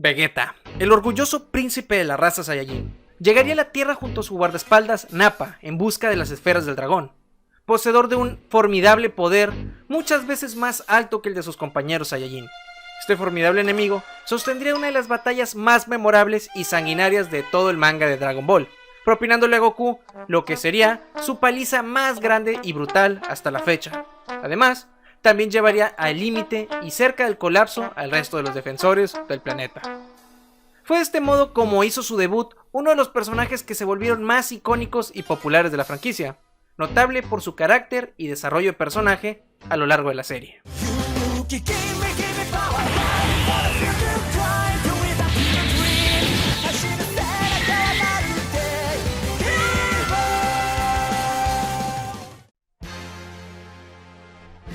Vegeta, el orgulloso príncipe de la raza Saiyajin, llegaría a la Tierra junto a su guardaespaldas Nappa en busca de las esferas del dragón, poseedor de un formidable poder muchas veces más alto que el de sus compañeros Saiyajin. Este formidable enemigo sostendría una de las batallas más memorables y sanguinarias de todo el manga de Dragon Ball, propinándole a Goku lo que sería su paliza más grande y brutal hasta la fecha. Además, también llevaría al límite y cerca del colapso al resto de los defensores del planeta. Fue de este modo como hizo su debut uno de los personajes que se volvieron más icónicos y populares de la franquicia, notable por su carácter y desarrollo de personaje a lo largo de la serie.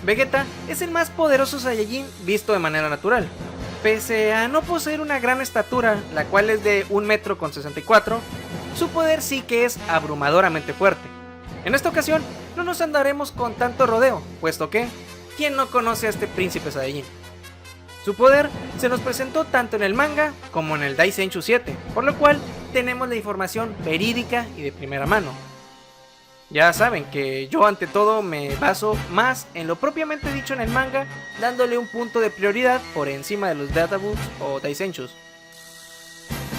Vegeta es el más poderoso Saiyajin visto de manera natural. Pese a no poseer una gran estatura, la cual es de 1,64 m, su poder sí que es abrumadoramente fuerte. En esta ocasión no nos andaremos con tanto rodeo, puesto que, ¿quién no conoce a este príncipe Saiyajin? Su poder se nos presentó tanto en el manga como en el Dai Senju 7, por lo cual tenemos la información verídica y de primera mano. Ya saben que yo ante todo me baso más en lo propiamente dicho en el manga, dándole un punto de prioridad por encima de los databooks o Daisenshus.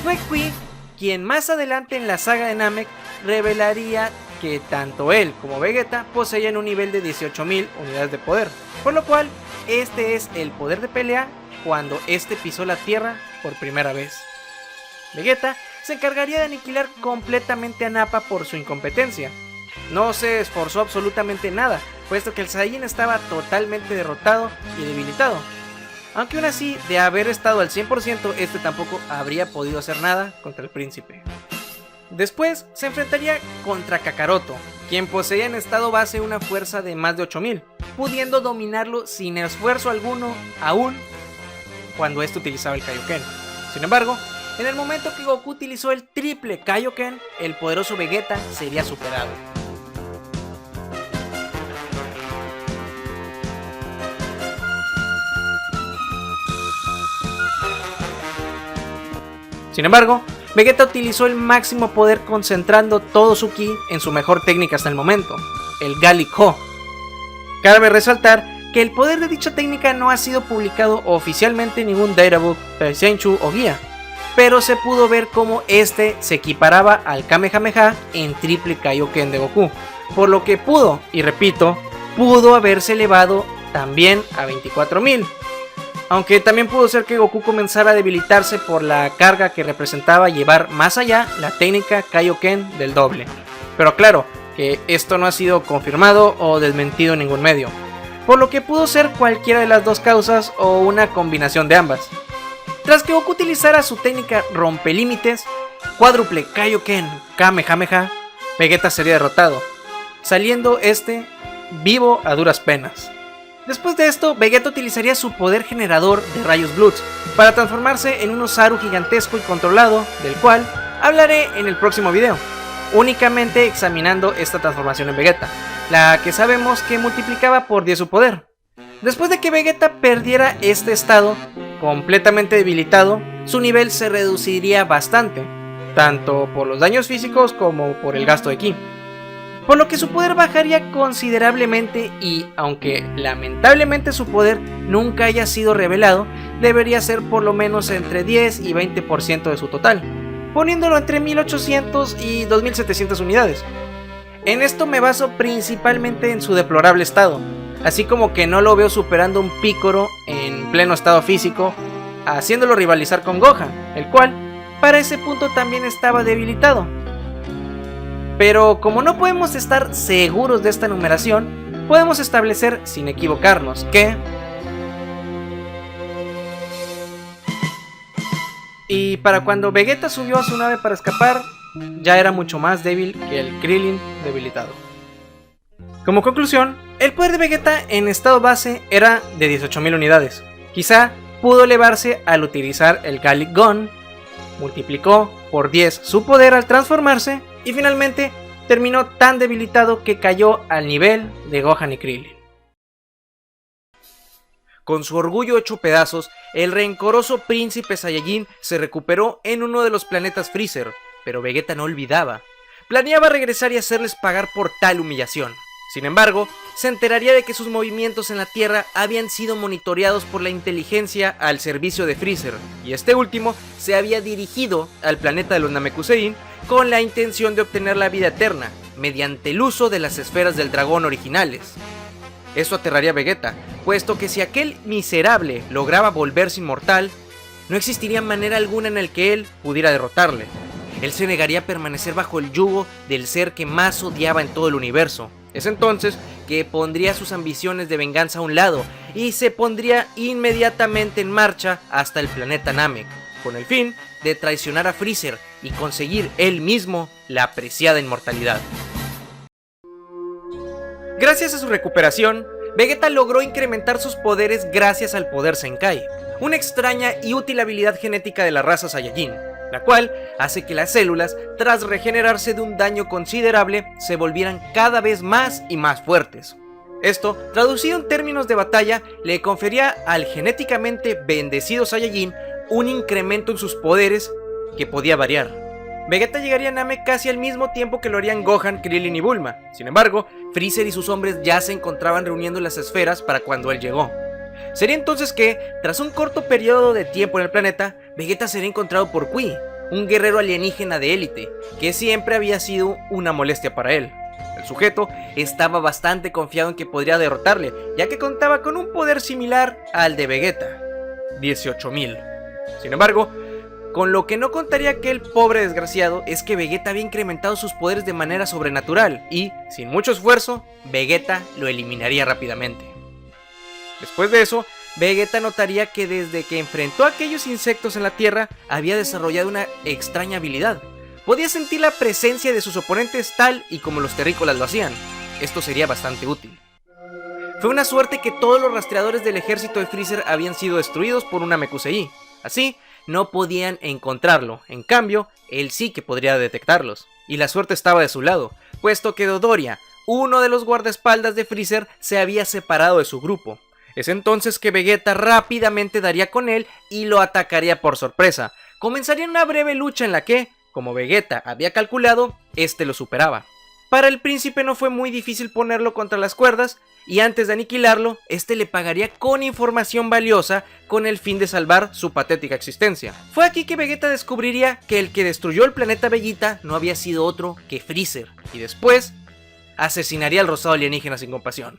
Fue Qui quien más adelante en la saga de Namek revelaría que tanto él como Vegeta poseían un nivel de 18.000 unidades de poder, por lo cual este es el poder de pelea cuando este pisó la tierra por primera vez. Vegeta se encargaría de aniquilar completamente a Nappa por su incompetencia. No se esforzó absolutamente nada, puesto que el Saiyajin estaba totalmente derrotado y debilitado. Aunque aún así, de haber estado al 100%, este tampoco habría podido hacer nada contra el príncipe. Después se enfrentaría contra Kakaroto, quien poseía en estado base una fuerza de más de 8.000, pudiendo dominarlo sin esfuerzo alguno, aún cuando este utilizaba el Kaioken. Sin embargo, en el momento que Goku utilizó el triple Kaioken, el poderoso Vegeta sería superado. Sin embargo, Vegeta utilizó el máximo poder concentrando todo su ki en su mejor técnica hasta el momento, el Gallic Ho. Cabe resaltar que el poder de dicha técnica no ha sido publicado oficialmente en ningún databook, Daisenshuu o guía, pero se pudo ver cómo este se equiparaba al Kamehameha en triple Kaioken de Goku, por lo que pudo, y repito, pudo haberse elevado también a 24.000. Aunque también pudo ser que Goku comenzara a debilitarse por la carga que representaba llevar más allá la técnica Kaioken del doble. Pero claro, que esto no ha sido confirmado o desmentido en ningún medio, por lo que pudo ser cualquiera de las dos causas o una combinación de ambas. Tras que Goku utilizara su técnica rompelímites, cuádruple Kaioken Kamehameha, Vegeta sería derrotado, saliendo este vivo a duras penas. Después de esto, Vegeta utilizaría su poder generador de rayos Bloods para transformarse en un Osaru gigantesco y controlado, del cual hablaré en el próximo video, únicamente examinando esta transformación en Vegeta, la que sabemos que multiplicaba por 10 su poder. Después de que Vegeta perdiera este estado, completamente debilitado, su nivel se reduciría bastante, tanto por los daños físicos como por el gasto de ki. Por lo que su poder bajaría considerablemente y, aunque lamentablemente su poder nunca haya sido revelado, debería ser por lo menos entre 10 y 20% de su total, poniéndolo entre 1800 y 2700 unidades. En esto me baso principalmente en su deplorable estado, así como que no lo veo superando un Piccolo en pleno estado físico, haciéndolo rivalizar con Gohan, el cual para ese punto también estaba debilitado. Pero como no podemos estar seguros de esta numeración, podemos establecer sin equivocarnos que... Y para cuando Vegeta subió a su nave para escapar, ya era mucho más débil que el Krillin debilitado. Como conclusión, el poder de Vegeta en estado base era de 18.000 unidades. Quizá pudo elevarse al utilizar el Gallic Gun, multiplicó por 10 su poder al transformarse y finalmente terminó tan debilitado que cayó al nivel de Gohan y Krillin. Con su orgullo hecho pedazos, el rencoroso príncipe Saiyajin se recuperó en uno de los planetas Freezer, pero Vegeta no olvidaba. Planeaba regresar y hacerles pagar por tal humillación. Sin embargo, se enteraría de que sus movimientos en la Tierra habían sido monitoreados por la inteligencia al servicio de Freezer, y este último se había dirigido al planeta de los Namekusein con la intención de obtener la vida eterna, mediante el uso de las esferas del dragón originales. Esto aterraría a Vegeta, puesto que si aquel miserable lograba volverse inmortal, no existiría manera alguna en la que él pudiera derrotarle. Él se negaría a permanecer bajo el yugo del ser que más odiaba en todo el universo. Es entonces que pondría sus ambiciones de venganza a un lado y se pondría inmediatamente en marcha hasta el planeta Namek, con el fin de traicionar a Freezer y conseguir él mismo la apreciada inmortalidad. Gracias a su recuperación, Vegeta logró incrementar sus poderes gracias al poder Zenkai, una extraña y útil habilidad genética de la raza Saiyajin, la cual hace que las células, tras regenerarse de un daño considerable, se volvieran cada vez más y más fuertes. Esto, traducido en términos de batalla, le confería al genéticamente bendecido Saiyajin un incremento en sus poderes que podía variar. Vegeta llegaría a Namek casi al mismo tiempo que lo harían Gohan, Krillin y Bulma. Sin embargo, Freezer y sus hombres ya se encontraban reuniendo las esferas para cuando él llegó. Sería entonces que, tras un corto periodo de tiempo en el planeta, Vegeta sería encontrado por Qui, un guerrero alienígena de élite, que siempre había sido una molestia para él. El sujeto estaba bastante confiado en que podría derrotarle, ya que contaba con un poder similar al de Vegeta, 18.000. Sin embargo, con lo que no contaría aquel pobre desgraciado es que Vegeta había incrementado sus poderes de manera sobrenatural y, sin mucho esfuerzo, Vegeta lo eliminaría rápidamente. Después de eso, Vegeta notaría que desde que enfrentó a aquellos insectos en la Tierra, había desarrollado una extraña habilidad. Podía sentir la presencia de sus oponentes tal y como los terrícolas lo hacían. Esto sería bastante útil. Fue una suerte que todos los rastreadores del ejército de Freezer habían sido destruidos por un Namekusei. Así, no podían encontrarlo. En cambio, él sí que podría detectarlos. Y la suerte estaba de su lado, puesto que Dodoria, uno de los guardaespaldas de Freezer, se había separado de su grupo. Es entonces que Vegeta rápidamente daría con él y lo atacaría por sorpresa. Comenzaría una breve lucha en la que, como Vegeta había calculado, este lo superaba. Para el príncipe no fue muy difícil ponerlo contra las cuerdas, y antes de aniquilarlo, este le pagaría con información valiosa con el fin de salvar su patética existencia. Fue aquí que Vegeta descubriría que el que destruyó el planeta Vegeta no había sido otro que Freezer, y después asesinaría al rosado alienígena sin compasión.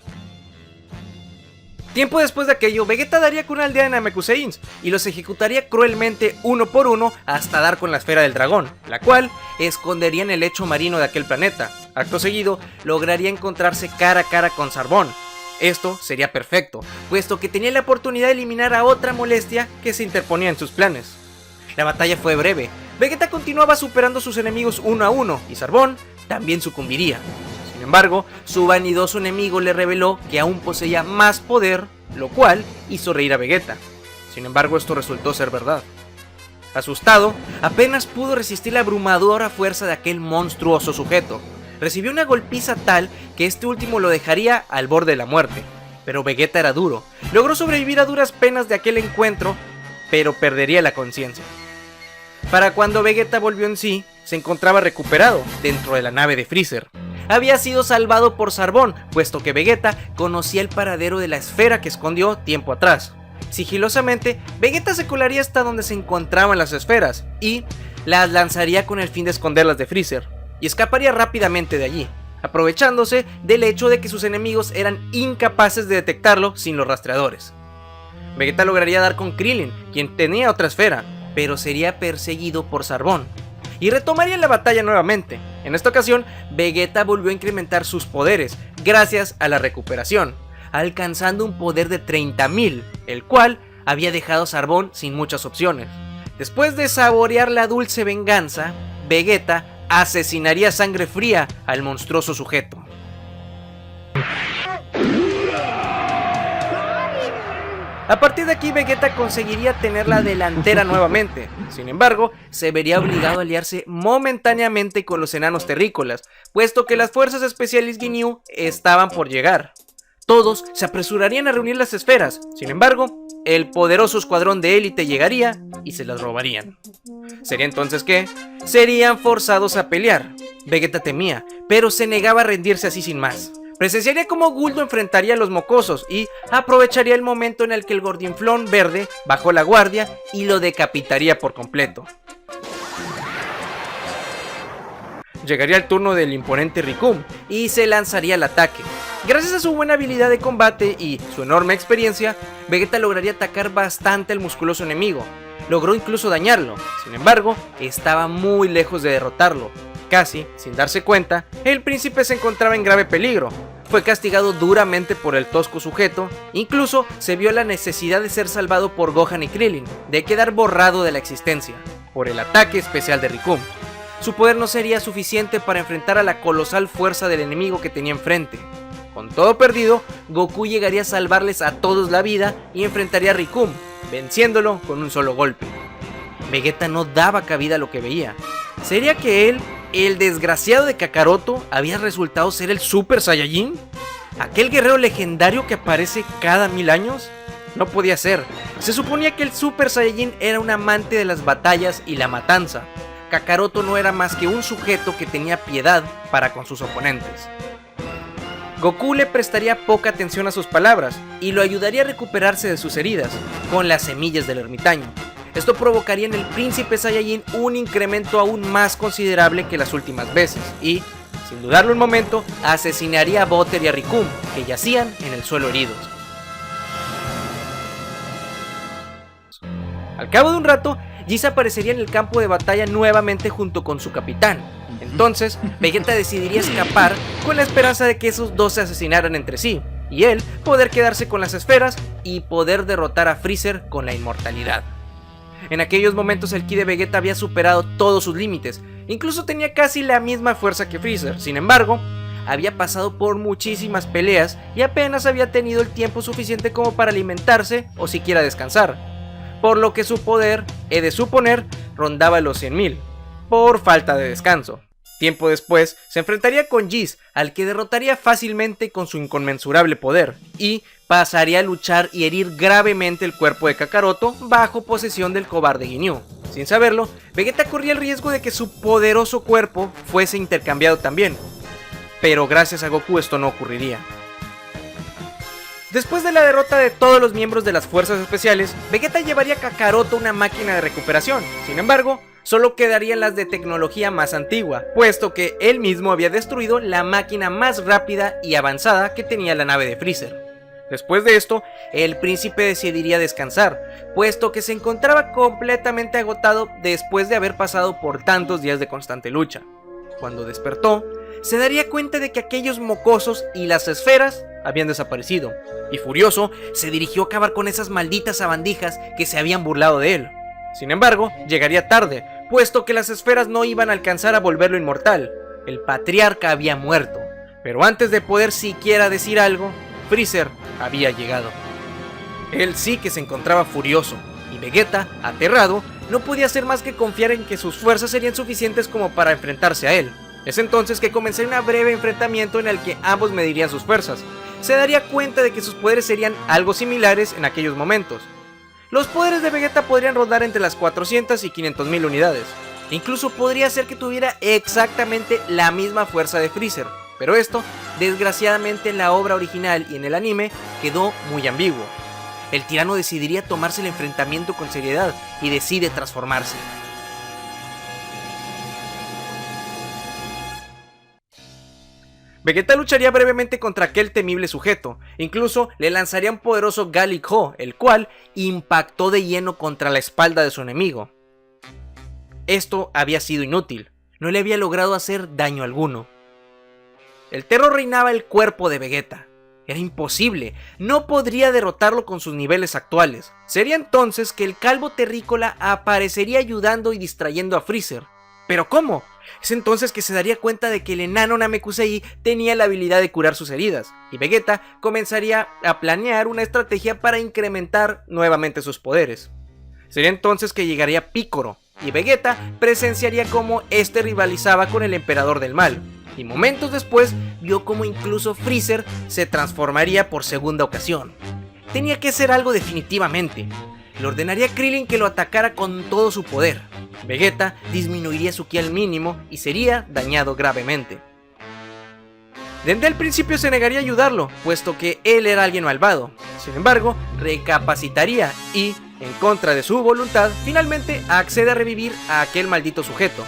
Tiempo después de aquello, Vegeta daría con una aldea de Namekuseins y los ejecutaría cruelmente uno por uno hasta dar con la esfera del dragón, la cual escondería en el lecho marino de aquel planeta. Acto seguido, lograría encontrarse cara a cara con Zarbon. Esto sería perfecto, puesto que tenía la oportunidad de eliminar a otra molestia que se interponía en sus planes. La batalla fue breve, Vegeta continuaba superando a sus enemigos uno a uno y Zarbon también sucumbiría. Sin embargo, su vanidoso enemigo le reveló que aún poseía más poder, lo cual hizo reír a Vegeta. Sin embargo, esto resultó ser verdad. Asustado, apenas pudo resistir la abrumadora fuerza de aquel monstruoso sujeto. Recibió una golpiza tal que este último lo dejaría al borde de la muerte. Pero Vegeta era duro. Logró sobrevivir a duras penas de aquel encuentro, pero perdería la conciencia. Para cuando Vegeta volvió en sí, se encontraba recuperado dentro de la nave de Freezer. Había sido salvado por Zarbon, puesto que Vegeta conocía el paradero de la esfera que escondió tiempo atrás. Sigilosamente, Vegeta se colaría hasta donde se encontraban las esferas y las lanzaría con el fin de esconderlas de Freezer, y escaparía rápidamente de allí, aprovechándose del hecho de que sus enemigos eran incapaces de detectarlo sin los rastreadores. Vegeta lograría dar con Krillin, quien tenía otra esfera, pero sería perseguido por Zarbon, y retomaría la batalla nuevamente. En esta ocasión, Vegeta volvió a incrementar sus poderes gracias a la recuperación, alcanzando un poder de 30.000, el cual había dejado a Zarbon sin muchas opciones. Después de saborear la dulce venganza, Vegeta asesinaría a sangre fría al monstruoso sujeto. A partir de aquí, Vegeta conseguiría tener la delantera nuevamente. Sin embargo, se vería obligado a aliarse momentáneamente con los enanos terrícolas, puesto que las fuerzas especiales Ginyu estaban por llegar. Todos se apresurarían a reunir las esferas. Sin embargo, el poderoso escuadrón de élite llegaría y se las robarían. ¿Sería entonces qué? Serían forzados a pelear. Vegeta temía, pero se negaba a rendirse así sin más. Presenciaría cómo Guldo enfrentaría a los mocosos y aprovecharía el momento en el que el gordinflón verde bajó la guardia y lo decapitaría por completo. Llegaría el turno del imponente Rikum y se lanzaría al ataque. Gracias a su buena habilidad de combate y su enorme experiencia, Vegeta lograría atacar bastante al musculoso enemigo. Logró incluso dañarlo, sin embargo, estaba muy lejos de derrotarlo. Casi, sin darse cuenta, el príncipe se encontraba en grave peligro. Fue castigado duramente por el tosco sujeto, incluso se vio la necesidad de ser salvado por Gohan y Krillin, de quedar borrado de la existencia, por el ataque especial de Rikum. Su poder no sería suficiente para enfrentar a la colosal fuerza del enemigo que tenía enfrente. Con todo perdido, Goku llegaría a salvarles a todos la vida y enfrentaría a Rikum, venciéndolo con un solo golpe. Vegeta no daba cabida a lo que veía. ¿Sería que él, el desgraciado de Kakaroto, había resultado ser el Super Saiyajin? ¿Aquel guerrero legendario que aparece cada 1000 años? No podía ser. Se suponía que el Super Saiyajin era un amante de las batallas y la matanza. Kakaroto no era más que un sujeto que tenía piedad para con sus oponentes. Goku le prestaría poca atención a sus palabras y lo ayudaría a recuperarse de sus heridas con las semillas del ermitaño. Esto provocaría en el príncipe Saiyajin un incremento aún más considerable que las últimas veces y, sin dudarlo un momento, asesinaría a Butter y a Rikum, que yacían en el suelo heridos. Al cabo de un rato, Whis aparecería en el campo de batalla nuevamente junto con su capitán. Entonces, Vegeta decidiría escapar con la esperanza de que esos dos se asesinaran entre sí, y él poder quedarse con las esferas y poder derrotar a Freezer con la inmortalidad. En aquellos momentos el ki de Vegeta había superado todos sus límites, incluso tenía casi la misma fuerza que Freezer. Sin embargo, había pasado por muchísimas peleas y apenas había tenido el tiempo suficiente como para alimentarse o siquiera descansar, por lo que su poder, he de suponer, rondaba los 100.000, por falta de descanso. Tiempo después, se enfrentaría con Whis, al que derrotaría fácilmente con su inconmensurable poder, y pasaría a luchar y herir gravemente el cuerpo de Kakaroto bajo posesión del cobarde Ginyu. Sin saberlo, Vegeta corría el riesgo de que su poderoso cuerpo fuese intercambiado también, pero gracias a Goku esto no ocurriría. Después de la derrota de todos los miembros de las fuerzas especiales, Vegeta llevaría a Kakaroto una máquina de recuperación. Sin embargo, solo quedarían las de tecnología más antigua, puesto que él mismo había destruido la máquina más rápida y avanzada que tenía la nave de Freezer. Después de esto, el príncipe decidiría descansar, puesto que se encontraba completamente agotado después de haber pasado por tantos días de constante lucha. Cuando despertó, se daría cuenta de que aquellos mocosos y las esferas habían desaparecido, y furioso se dirigió a acabar con esas malditas sabandijas que se habían burlado de él. Sin embargo, llegaría tarde, puesto que las esferas no iban a alcanzar a volverlo inmortal. El patriarca había muerto, pero antes de poder siquiera decir algo, Freezer había llegado. Él sí que se encontraba furioso, y Vegeta, aterrado, no podía hacer más que confiar en que sus fuerzas serían suficientes como para enfrentarse a él. Es entonces que comenzaría un breve enfrentamiento en el que ambos medirían sus fuerzas. Se daría cuenta de que sus poderes serían algo similares en aquellos momentos. Los poderes de Vegeta podrían rondar entre las 400 y 500.000 unidades. Incluso podría ser que tuviera exactamente la misma fuerza de Freezer, pero esto, desgraciadamente en la obra original y en el anime, quedó muy ambiguo. El tirano decidiría tomarse el enfrentamiento con seriedad y decide transformarse. Vegeta lucharía brevemente contra aquel temible sujeto, incluso le lanzaría un poderoso Gali-Ko, el cual impactó de lleno contra la espalda de su enemigo. Esto había sido inútil, no le había logrado hacer daño alguno. El terror reinaba el cuerpo de Vegeta. Era imposible, no podría derrotarlo con sus niveles actuales. Sería entonces que el calvo terrícola aparecería ayudando y distrayendo a Freezer. ¿Pero cómo? Es entonces que se daría cuenta de que el enano Namekusei tenía la habilidad de curar sus heridas, y Vegeta comenzaría a planear una estrategia para incrementar nuevamente sus poderes. Sería entonces que llegaría Piccolo, y Vegeta presenciaría cómo este rivalizaba con el Emperador del Mal. y momentos después vio como incluso Freezer se transformaría por segunda ocasión. Tenía que ser algo definitivamente. Le ordenaría a Krillin que lo atacara con todo su poder. Vegeta disminuiría su ki al mínimo y sería dañado gravemente. Desde el principio se negaría a ayudarlo, puesto que él era alguien malvado. Sin embargo, recapacitaría y, en contra de su voluntad, finalmente accede a revivir a aquel maldito sujeto.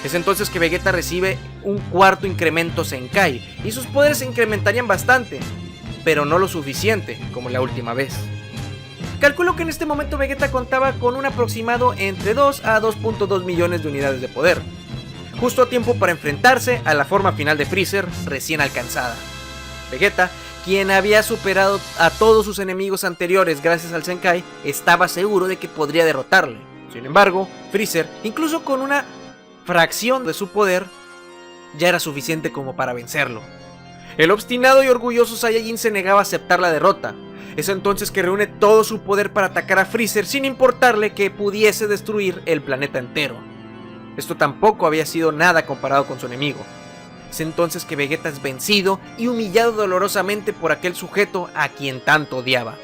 Es entonces que Vegeta recibe un cuarto incremento Zenkai y sus poderes se incrementarían bastante, pero no lo suficiente como la última vez. Calculo que en este momento Vegeta contaba con un aproximado entre 2 a 2.2 millones de unidades de poder, justo a tiempo para enfrentarse a la forma final de Freezer recién alcanzada. Vegeta, quien había superado a todos sus enemigos anteriores gracias al Zenkai, estaba seguro de que podría derrotarle. Sin embargo, Freezer, incluso con una fracción de su poder, ya era suficiente como para vencerlo. El obstinado y orgulloso Saiyajin se negaba a aceptar la derrota. Es entonces que reúne todo su poder para atacar a Freezer sin importarle que pudiese destruir el planeta entero. Esto tampoco había sido nada comparado con su enemigo. Es entonces que Vegeta es vencido y humillado dolorosamente por aquel sujeto a quien tanto odiaba.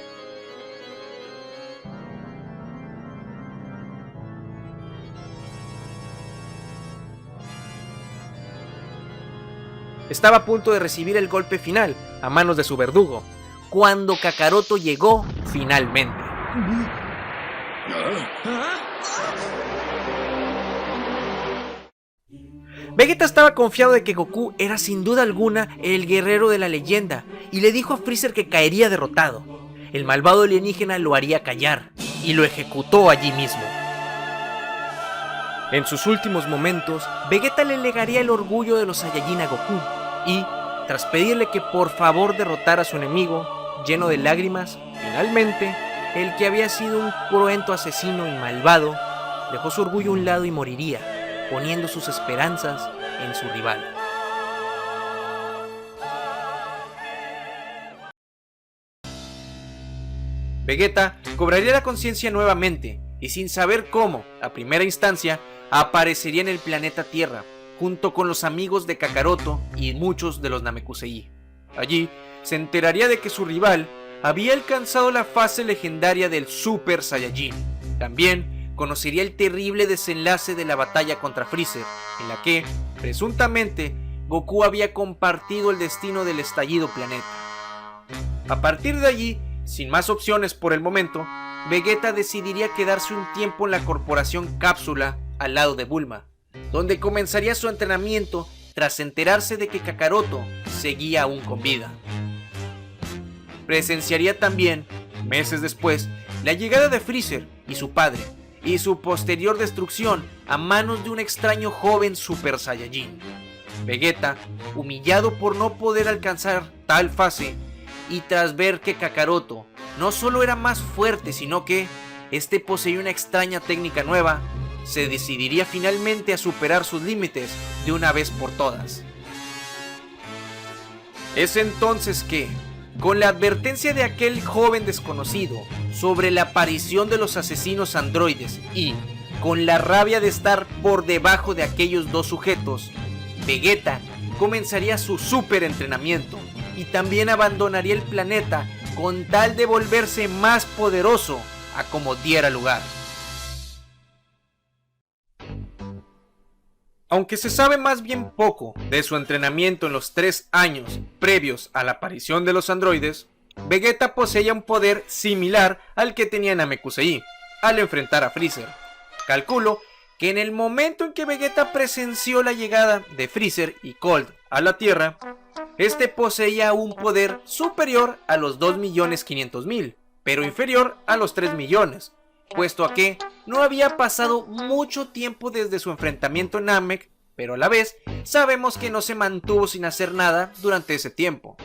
Estaba a punto de recibir el golpe final a manos de su verdugo, cuando Kakaroto llegó finalmente. Vegeta estaba confiado de que Goku era sin duda alguna el guerrero de la leyenda y le dijo a Freezer que caería derrotado. El malvado alienígena lo haría callar y lo ejecutó allí mismo. En sus últimos momentos, Vegeta le legaría el orgullo de los Saiyajin a Goku y, tras pedirle que por favor derrotara a su enemigo, lleno de lágrimas, finalmente, el que había sido un cruento asesino y malvado, dejó su orgullo a un lado y moriría, poniendo sus esperanzas en su rival. Vegeta cobraría la conciencia nuevamente y sin saber cómo, a primera instancia, aparecería en el planeta Tierra, junto con los amigos de Kakaroto y muchos de los Namekusei. Allí se enteraría de que su rival había alcanzado la fase legendaria del Super Saiyajin. También conocería el terrible desenlace de la batalla contra Freezer, en la que, presuntamente, Goku había compartido el destino del estallido planeta. A partir de allí, sin más opciones por el momento, Vegeta decidiría quedarse un tiempo en la corporación Cápsula al lado de Bulma, donde comenzaría su entrenamiento tras enterarse de que Kakaroto seguía aún con vida. Presenciaría también, meses después, la llegada de Freezer y su padre, y su posterior destrucción a manos de un extraño joven Super Saiyajin. Vegeta, humillado por no poder alcanzar tal fase, y tras ver que Kakaroto no solo era más fuerte, sino que este poseía una extraña técnica nueva, se decidiría finalmente a superar sus límites de una vez por todas. Es entonces que, con la advertencia de aquel joven desconocido sobre la aparición de los asesinos androides y con la rabia de estar por debajo de aquellos dos sujetos, Vegeta comenzaría su super entrenamiento y también abandonaría el planeta con tal de volverse más poderoso a como diera lugar. Aunque se sabe más bien poco de su entrenamiento en los 3 años previos a la aparición de los androides, Vegeta poseía un poder similar al que tenía Namekusei al enfrentar a Freezer. Calculo que en el momento en que Vegeta presenció la llegada de Freezer y Cold a la Tierra, este poseía un poder superior a los 2.500.000, pero inferior a los 3 millones, puesto a que no había pasado mucho tiempo desde su enfrentamiento en Namek, pero a la vez sabemos que no se mantuvo sin hacer nada durante ese tiempo.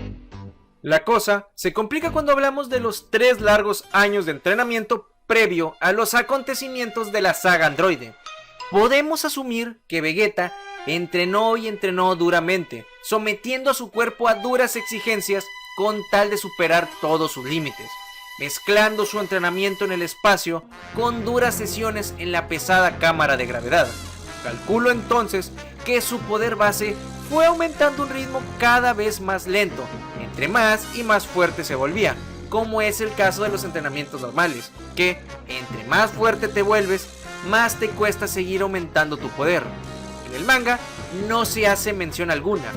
La cosa se complica cuando hablamos de los 3 largos años de entrenamiento previo a los acontecimientos de la saga androide. Podemos asumir que Vegeta entrenó y entrenó duramente, sometiendo a su cuerpo a duras exigencias con tal de superar todos sus límites, mezclando su entrenamiento en el espacio con duras sesiones en la pesada cámara de gravedad. Calculo entonces que su poder base fue aumentando un ritmo cada vez más lento, entre más y más fuerte se volvía, como es el caso de los entrenamientos normales, que entre más fuerte te vuelves, más te cuesta seguir aumentando tu poder. En el manga no se hace mención alguna,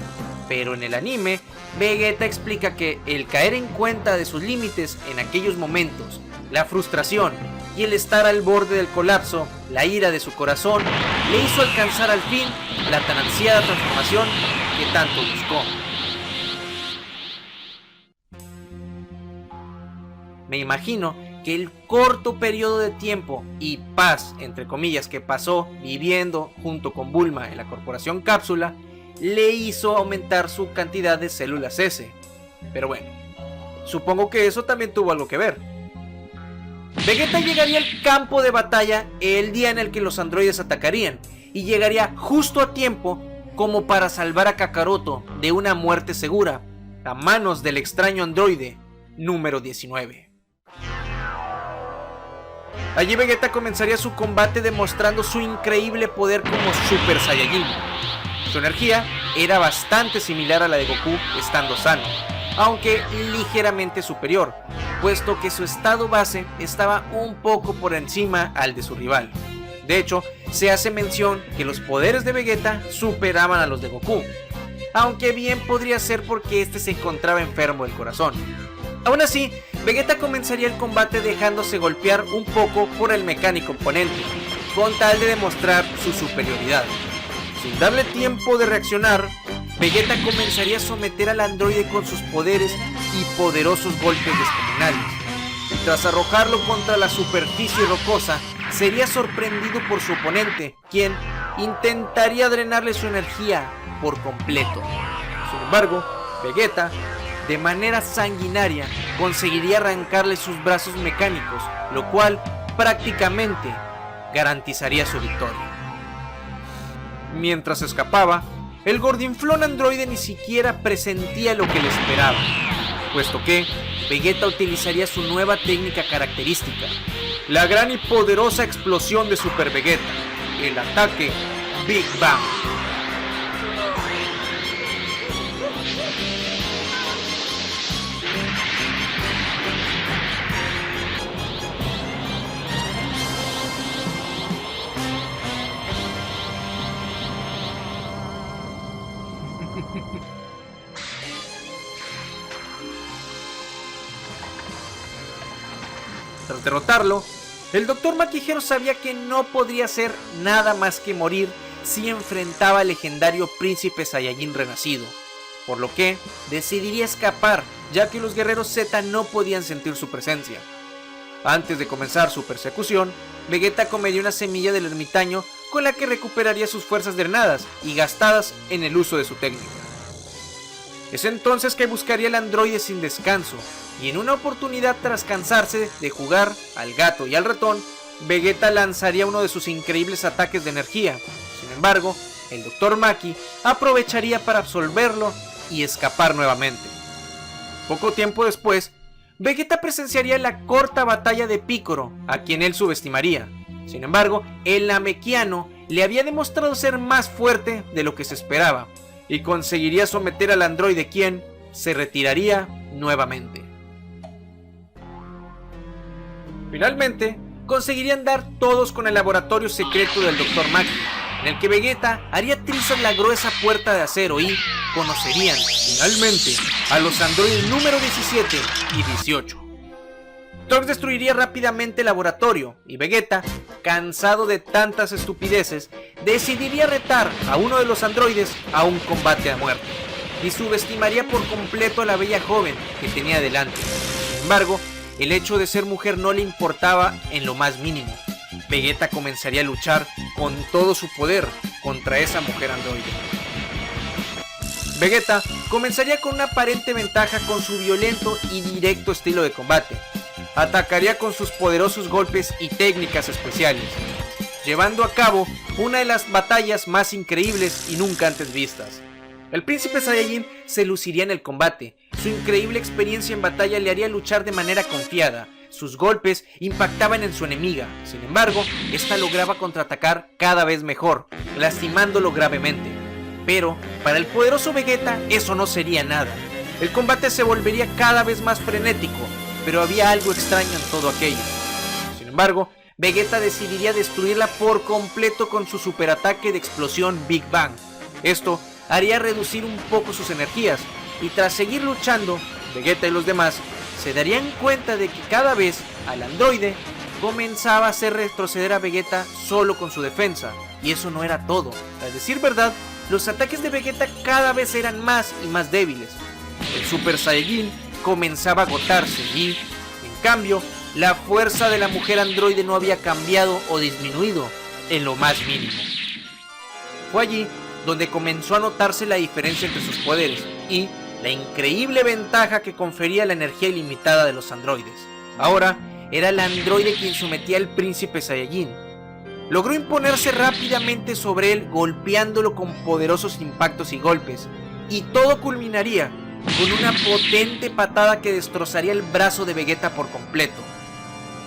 pero en el anime, Vegeta explica que el caer en cuenta de sus límites en aquellos momentos, la frustración y el estar al borde del colapso, la ira de su corazón, le hizo alcanzar al fin la tan ansiada transformación que tanto buscó. Me imagino que el corto periodo de tiempo y paz, entre comillas, que pasó viviendo junto con Bulma en la Corporación Cápsula, le hizo aumentar su cantidad de células S. Pero bueno, supongo que eso también tuvo algo que ver. Vegeta llegaría al campo de batalla el día en el que los androides atacarían, y llegaría justo a tiempo como para salvar a Kakaroto de una muerte segura a manos del extraño androide número 19. Allí Vegeta comenzaría su combate demostrando su increíble poder como Super Saiyajin. Su energía era bastante similar a la de Goku estando sano, aunque ligeramente superior, puesto que su estado base estaba un poco por encima al de su rival. De hecho, se hace mención que los poderes de Vegeta superaban a los de Goku, aunque bien podría ser porque este se encontraba enfermo del corazón. Aún así, Vegeta comenzaría el combate dejándose golpear un poco por el mecánico oponente, con tal de demostrar su superioridad. Sin darle tiempo de reaccionar, Vegeta comenzaría a someter al androide con sus poderes y poderosos golpes descomunales. Tras arrojarlo contra la superficie rocosa, sería sorprendido por su oponente, quien intentaría drenarle su energía por completo. Sin embargo, Vegeta, de manera sanguinaria, conseguiría arrancarle sus brazos mecánicos, lo cual prácticamente garantizaría su victoria. Mientras escapaba, el gordinflón androide ni siquiera presentía lo que le esperaba, puesto que Vegeta utilizaría su nueva técnica característica, la gran y poderosa explosión de Super Vegeta, el ataque Big Bang. Tras derrotarlo, el Dr. Maquijero sabía que no podría hacer nada más que morir si enfrentaba al legendario Príncipe Saiyajin renacido, por lo que decidiría escapar, ya que los guerreros Z no podían sentir su presencia. Antes de comenzar su persecución, Vegeta comería una semilla del ermitaño con la que recuperaría sus fuerzas drenadas y gastadas en el uso de su técnica. Es entonces que buscaría al androide sin descanso, y en una oportunidad tras cansarse de jugar al gato y al ratón, Vegeta lanzaría uno de sus increíbles ataques de energía. Sin embargo, el Dr. Maki aprovecharía para absolverlo y escapar nuevamente. Poco tiempo después, Vegeta presenciaría la corta batalla de Piccolo, a quien él subestimaría. Sin embargo, el Namekiano le había demostrado ser más fuerte de lo que se esperaba, y conseguiría someter al androide, quien se retiraría nuevamente. Finalmente, conseguirían dar todos con el laboratorio secreto del Dr. Maki, en el que Vegeta haría trizas la gruesa puerta de acero y conocerían, finalmente, a los androides número 17 y 18. Trunks destruiría rápidamente el laboratorio, y Vegeta, cansado de tantas estupideces, decidiría retar a uno de los androides a un combate a muerte, y subestimaría por completo a la bella joven que tenía delante. Sin embargo, el hecho de ser mujer no le importaba en lo más mínimo. Vegeta comenzaría a luchar con todo su poder contra esa mujer androide. Vegeta comenzaría con una aparente ventaja con su violento y directo estilo de combate. Atacaría con sus poderosos golpes y técnicas especiales, llevando a cabo una de las batallas más increíbles y nunca antes vistas. El príncipe Saiyajin se luciría en el combate. Su increíble experiencia en batalla le haría luchar de manera confiada. Sus golpes impactaban en su enemiga. Sin embargo, esta lograba contraatacar cada vez mejor, lastimándolo gravemente. Pero para el poderoso Vegeta eso no sería nada. El combate se volvería cada vez más frenético, pero había algo extraño en todo aquello. Sin embargo, Vegeta decidiría destruirla por completo con su superataque de explosión Big Bang. Esto haría reducir un poco sus energías, y tras seguir luchando, Vegeta y los demás se darían cuenta de que cada vez al androide comenzaba a hacer retroceder a Vegeta solo con su defensa, y eso no era todo. A decir verdad, los ataques de Vegeta cada vez eran más y más débiles. El Super Saiyajin comenzaba a agotarse y, en cambio, la fuerza de la mujer androide no había cambiado o disminuido en lo más mínimo. Fue allí donde comenzó a notarse la diferencia entre sus poderes y la increíble ventaja que confería la energía ilimitada de los androides. Ahora era el androide quien sometía al príncipe Saiyajin. Logró imponerse rápidamente sobre él, golpeándolo con poderosos impactos y golpes, y todo culminaría con una potente patada que destrozaría el brazo de Vegeta por completo.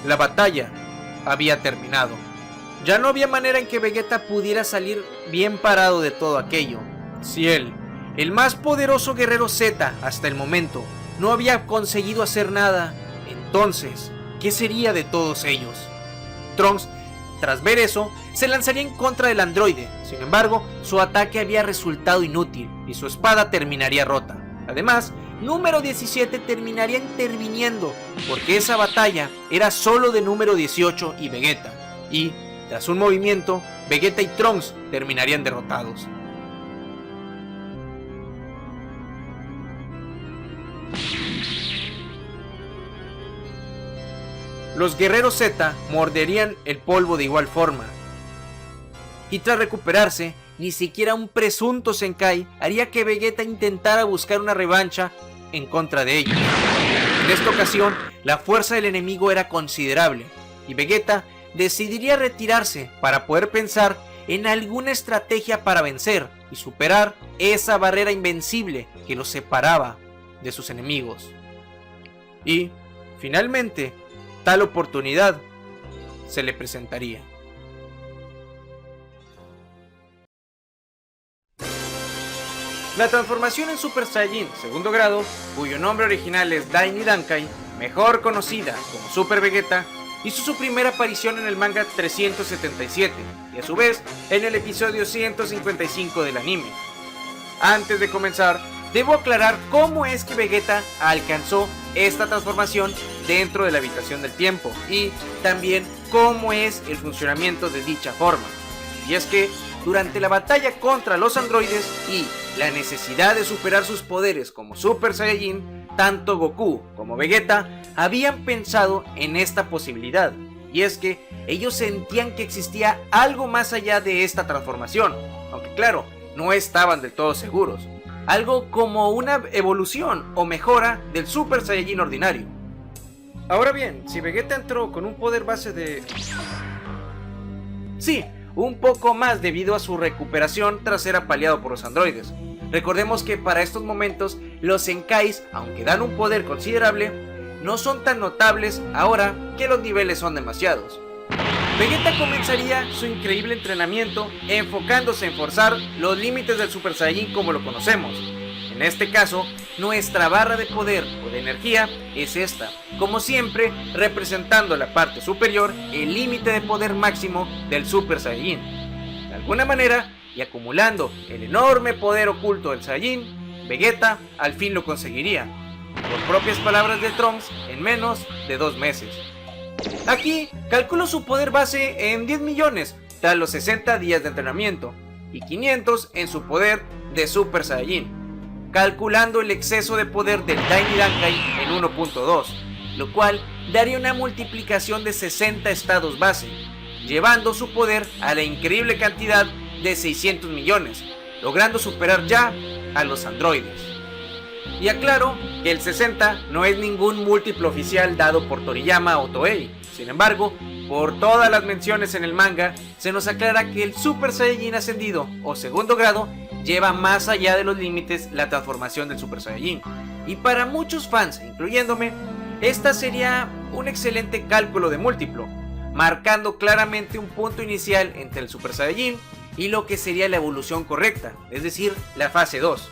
La batalla había terminado. Ya no había manera en que Vegeta pudiera salir bien parado de todo aquello. Si él, el más poderoso guerrero Z hasta el momento, no había conseguido hacer nada, entonces, ¿qué sería de todos ellos? Trunks, tras ver eso, se lanzaría en contra del androide. Sin embargo, su ataque había resultado inútil y su espada terminaría rota. Además, número 17 terminaría interviniendo, porque esa batalla era solo de número 18 y Vegeta, y, tras un movimiento, Vegeta y Trunks terminarían derrotados. Los guerreros Z morderían el polvo de igual forma, y tras recuperarse, ni siquiera un presunto Zenkai haría que Vegeta intentara buscar una revancha en contra de ellos. En esta ocasión, la fuerza del enemigo era considerable, y Vegeta decidiría retirarse para poder pensar en alguna estrategia para vencer y superar esa barrera invencible que los separaba de sus enemigos. Y, finalmente, tal oportunidad se le presentaría. La transformación en Super Saiyajin segundo grado, cuyo nombre original es Daini Dankai, mejor conocida como Super Vegeta, hizo su primera aparición en el manga 377 y a su vez en el episodio 155 del anime. Antes de comenzar, debo aclarar cómo es que Vegeta alcanzó esta transformación dentro de la habitación del tiempo y también cómo es el funcionamiento de dicha forma. Y es que durante la batalla contra los androides y la necesidad de superar sus poderes como Super Saiyajin, tanto Goku como Vegeta habían pensado en esta posibilidad, y es que ellos sentían que existía algo más allá de esta transformación, aunque claro, no estaban del todo seguros, algo como una evolución o mejora del Super Saiyajin ordinario. Ahora bien, si Vegeta entró con un poder base de... sí, un poco más debido a su recuperación tras ser apaleado por los androides. Recordemos que para estos momentos los Zenkais, aunque dan un poder considerable, no son tan notables ahora que los niveles son demasiados. Vegeta comenzaría su increíble entrenamiento enfocándose en forzar los límites del Super Saiyajin como lo conocemos. En este caso, nuestra barra de poder o de energía es esta, como siempre representando la parte superior, el límite de poder máximo del Super Saiyajin. De alguna manera, y acumulando el enorme poder oculto del Saiyajin, Vegeta al fin lo conseguiría, por propias palabras de Trunks, en menos de 2 meses. Aquí calculo su poder base en 10 millones tras los 60 días de entrenamiento y 500 en su poder de Super Saiyajin, calculando el exceso de poder del Daini Dankai en 1.2, lo cual daría una multiplicación de 60 estados base, llevando su poder a la increíble cantidad de 600 millones, logrando superar ya a los androides. Y aclaro que el 60 no es ningún múltiplo oficial dado por Toriyama o Toei. Sin embargo, por todas las menciones en el manga, se nos aclara que el Super Saiyajin ascendido o segundo grado lleva más allá de los límites la transformación del Super Saiyajin. Y para muchos fans, incluyéndome, esta sería un excelente cálculo de múltiplo, marcando claramente un punto inicial entre el Super Saiyajin y lo que sería la evolución correcta, es decir, la fase 2.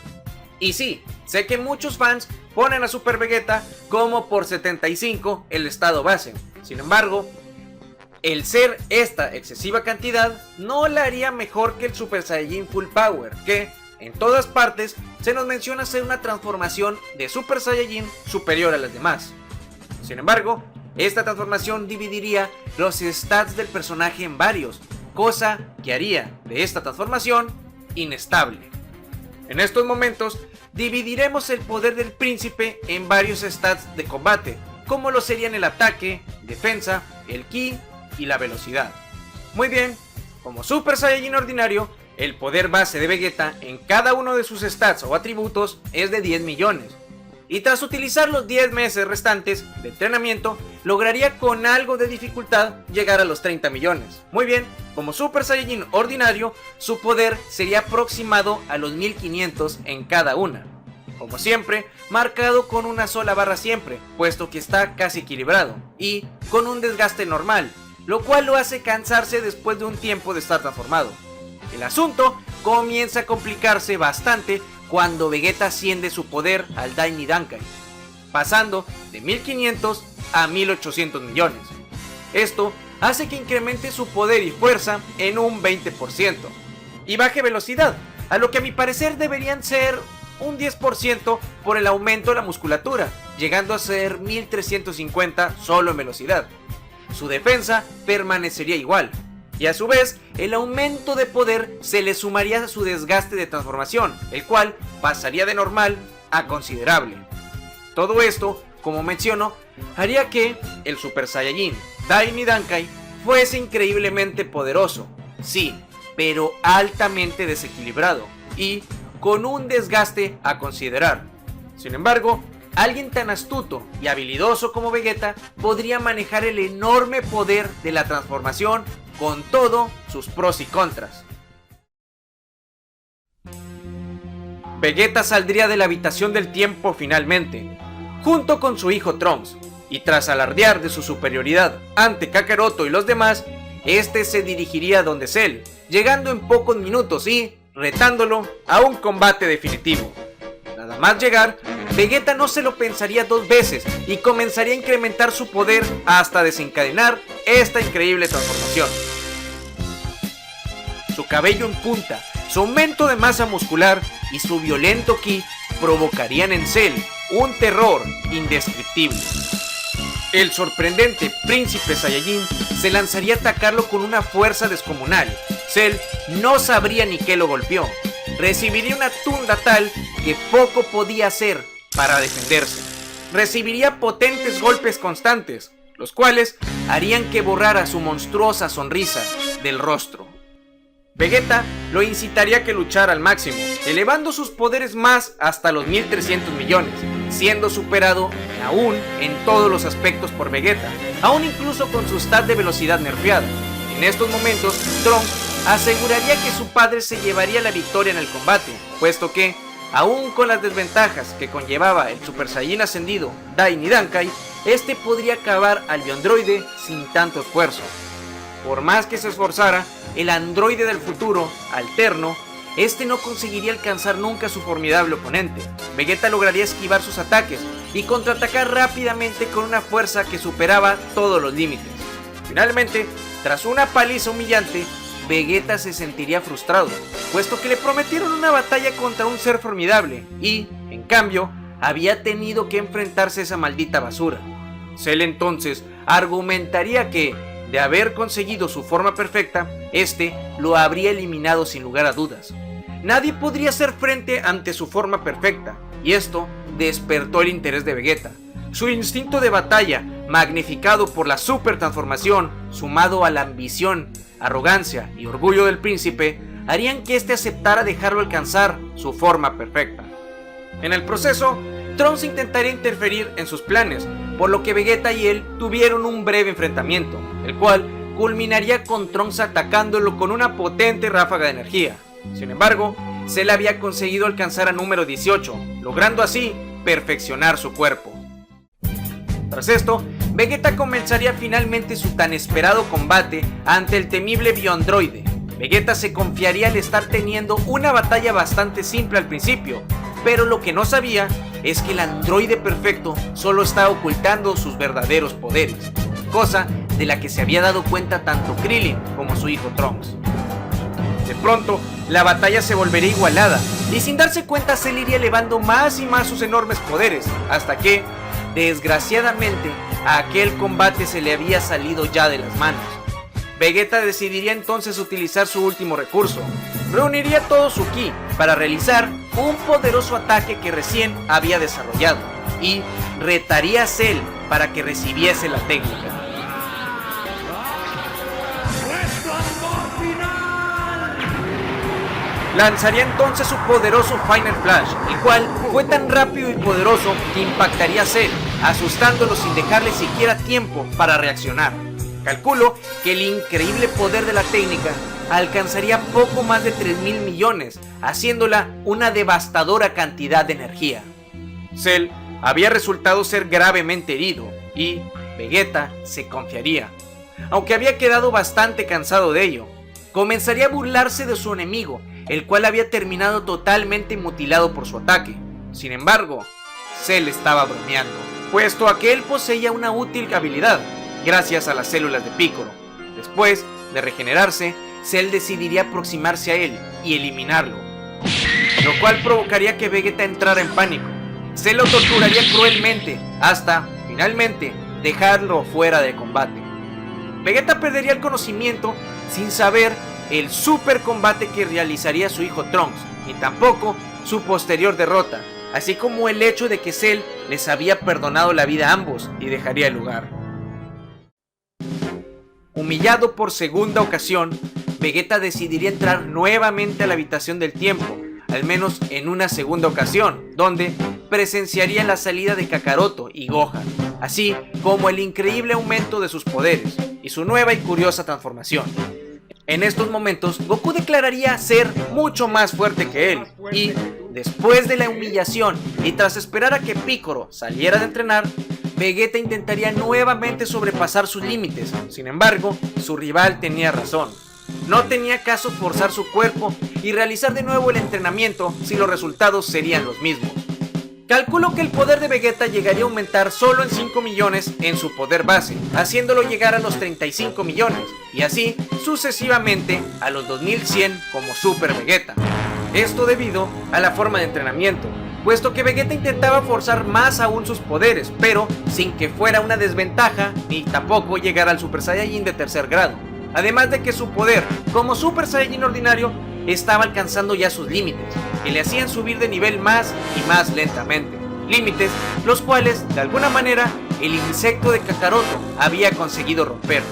Y sí, sé que muchos fans ponen a Super Vegeta como por 75 el estado base. Sin embargo, el ser esta excesiva cantidad no la haría mejor que el Super Saiyajin Full Power, que en todas partes se nos menciona ser una transformación de Super Saiyajin superior a las demás. Sin embargo, esta transformación dividiría los stats del personaje en varios, cosa que haría de esta transformación inestable. En estos momentos dividiremos el poder del príncipe en varios stats de combate, como lo serían el ataque, defensa, el ki y la velocidad. Muy bien, como Super Saiyajin ordinario, el poder base de Vegeta en cada uno de sus stats o atributos es de 10 millones. Y tras utilizar los 10 meses restantes de entrenamiento, lograría con algo de dificultad llegar a los 30 millones. Muy bien, como Super Saiyajin ordinario, su poder sería aproximado a los 1500 en cada una. Como siempre, marcado con una sola barra siempre, puesto que está casi equilibrado, y con un desgaste normal, lo cual lo hace cansarse después de un tiempo de estar transformado. El asunto comienza a complicarse bastante cuando Vegeta asciende su poder al Daini Dankai, pasando de 1500 a 1800 millones. Esto hace que incremente su poder y fuerza en un 20% y baje velocidad, a lo que a mi parecer deberían ser un 10% por el aumento de la musculatura, llegando a ser 1350 solo en velocidad. Su defensa permanecería igual, y a su vez el aumento de poder se le sumaría a su desgaste de transformación, el cual pasaría de normal a considerable. Todo esto, como menciono, haría que el Super Saiyajin Daini Dankai fuese increíblemente poderoso, sí, pero altamente desequilibrado y con un desgaste a considerar. Sin embargo, alguien tan astuto y habilidoso como Vegeta podría manejar el enorme poder de la transformación con todos sus pros y contras. Vegeta saldría de la habitación del tiempo finalmente, junto con su hijo Trunks, y tras alardear de su superioridad ante Kakaroto y los demás, este se dirigiría donde Cell, llegando en pocos minutos y retándolo a un combate definitivo. Nada más llegar, Vegeta no se lo pensaría dos veces y comenzaría a incrementar su poder hasta desencadenar esta increíble transformación. Su cabello en punta, su aumento de masa muscular y su violento ki provocarían en Cell un terror indescriptible. El sorprendente Príncipe Saiyajin se lanzaría a atacarlo con una fuerza descomunal. Cell no sabría ni qué lo golpeó. Recibiría una tunda tal que poco podía hacer para defenderse. Recibiría potentes golpes constantes, los cuales harían que borrara su monstruosa sonrisa del rostro. Vegeta lo incitaría a que luchara al máximo, elevando sus poderes más hasta los 1300 millones, siendo superado aún en todos los aspectos por Vegeta, aún incluso con su stat de velocidad nerfeada. En estos momentos, Trunks aseguraría que su padre se llevaría la victoria en el combate, puesto que, aún con las desventajas que conllevaba el Super Saiyajin ascendido Daini Dankai, este podría acabar al biondroide sin tanto esfuerzo. Por más que se esforzara, el androide del futuro, alterno, este no conseguiría alcanzar nunca a su formidable oponente. Vegeta lograría esquivar sus ataques y contraatacar rápidamente con una fuerza que superaba todos los límites. Finalmente, tras una paliza humillante, Vegeta se sentiría frustrado, puesto que le prometieron una batalla contra un ser formidable y, en cambio, había tenido que enfrentarse a esa maldita basura. Cell entonces argumentaría que, de haber conseguido su forma perfecta, este lo habría eliminado sin lugar a dudas. Nadie podría hacer frente ante su forma perfecta, y esto despertó el interés de Vegeta. Su instinto de batalla, magnificado por la super transformación, sumado a la ambición, arrogancia y orgullo del príncipe, harían que este aceptara dejarlo alcanzar su forma perfecta. En el proceso, Trunks intentaría interferir en sus planes, por lo que Vegeta y él tuvieron un breve enfrentamiento, el cual culminaría con Trunks atacándolo con una potente ráfaga de energía. Sin embargo, Cell había conseguido alcanzar a número 18, logrando así perfeccionar su cuerpo. Tras esto, Vegeta comenzaría finalmente su tan esperado combate ante el temible biondroide, Vegeta se confiaría al estar teniendo una batalla bastante simple al principio, pero lo que no sabía es que el androide perfecto solo estaba ocultando sus verdaderos poderes, cosa de la que se había dado cuenta tanto Krillin como su hijo Trunks. De pronto, la batalla se volvería igualada, y sin darse cuenta Cell iría elevando más y más sus enormes poderes, hasta que, desgraciadamente, a aquel combate se le había salido ya de las manos. Vegeta decidiría entonces utilizar su último recurso. Reuniría todo su ki para realizar un poderoso ataque que recién había desarrollado y retaría a Cell para que recibiese la técnica. Lanzaría entonces su poderoso Final Flash, el cual fue tan rápido y poderoso que impactaría a Cell, asustándolo sin dejarle siquiera tiempo para reaccionar. Calculo que el increíble poder de la técnica alcanzaría poco más de 3.000 millones, haciéndola una devastadora cantidad de energía. Cell había resultado ser gravemente herido y Vegeta se confiaría. Aunque había quedado bastante cansado de ello, comenzaría a burlarse de su enemigo, el cual había terminado totalmente mutilado por su ataque. Sin embargo, Cell estaba bromeando, puesto a que él poseía una útil habilidad, gracias a las células de Piccolo. Después de regenerarse, Cell decidiría aproximarse a él y eliminarlo, lo cual provocaría que Vegeta entrara en pánico. Cell lo torturaría cruelmente hasta, finalmente, dejarlo fuera de combate. Vegeta perdería el conocimiento sin saber el super combate que realizaría su hijo Trunks, ni tampoco su posterior derrota, así como el hecho de que Cell les había perdonado la vida a ambos y dejaría el lugar. Humillado por segunda ocasión, Vegeta decidiría entrar nuevamente a la habitación del tiempo, al menos en una segunda ocasión, donde presenciaría la salida de Kakaroto y Gohan, así como el increíble aumento de sus poderes y su nueva y curiosa transformación. En estos momentos, Goku declararía ser mucho más fuerte que él, y después de la humillación y tras esperar a que Piccolo saliera de entrenar, Vegeta intentaría nuevamente sobrepasar sus límites. Sin embargo, su rival tenía razón. No tenía caso forzar su cuerpo y realizar de nuevo el entrenamiento si los resultados serían los mismos. Calculo que el poder de Vegeta llegaría a aumentar solo en 5 millones en su poder base, haciéndolo llegar a los 35 millones, y así sucesivamente a los 2100 como Super Vegeta. Esto debido a la forma de entrenamiento, puesto que Vegeta intentaba forzar más aún sus poderes, pero sin que fuera una desventaja ni tampoco llegar al Super Saiyajin de tercer grado. Además de que su poder como Super Saiyajin ordinario estaba alcanzando ya sus límites, que le hacían subir de nivel más y más lentamente. Límites los cuales, de alguna manera, el insecto de Kakaroto había conseguido romper.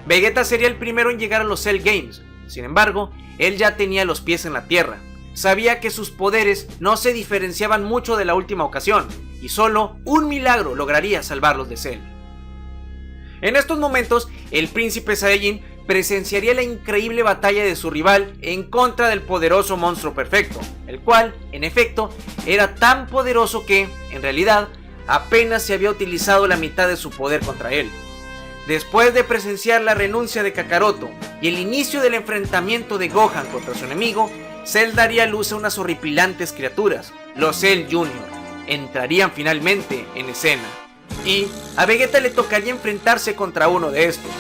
Vegeta sería el primero en llegar a los Cell Games. Sin embargo, él ya tenía los pies en la tierra. Sabía que sus poderes no se diferenciaban mucho de la última ocasión, y solo un milagro lograría salvarlos de Cell. En estos momentos, el príncipe Saiyajin presenciaría la increíble batalla de su rival en contra del poderoso monstruo perfecto, el cual, en efecto, era tan poderoso que, en realidad, apenas se había utilizado la mitad de su poder contra él. Después de presenciar la renuncia de Kakaroto y el inicio del enfrentamiento de Gohan contra su enemigo, Cell daría luz a unas horripilantes criaturas, los Cell Jr. Entrarían finalmente en escena, y a Vegeta le tocaría enfrentarse contra uno de estos.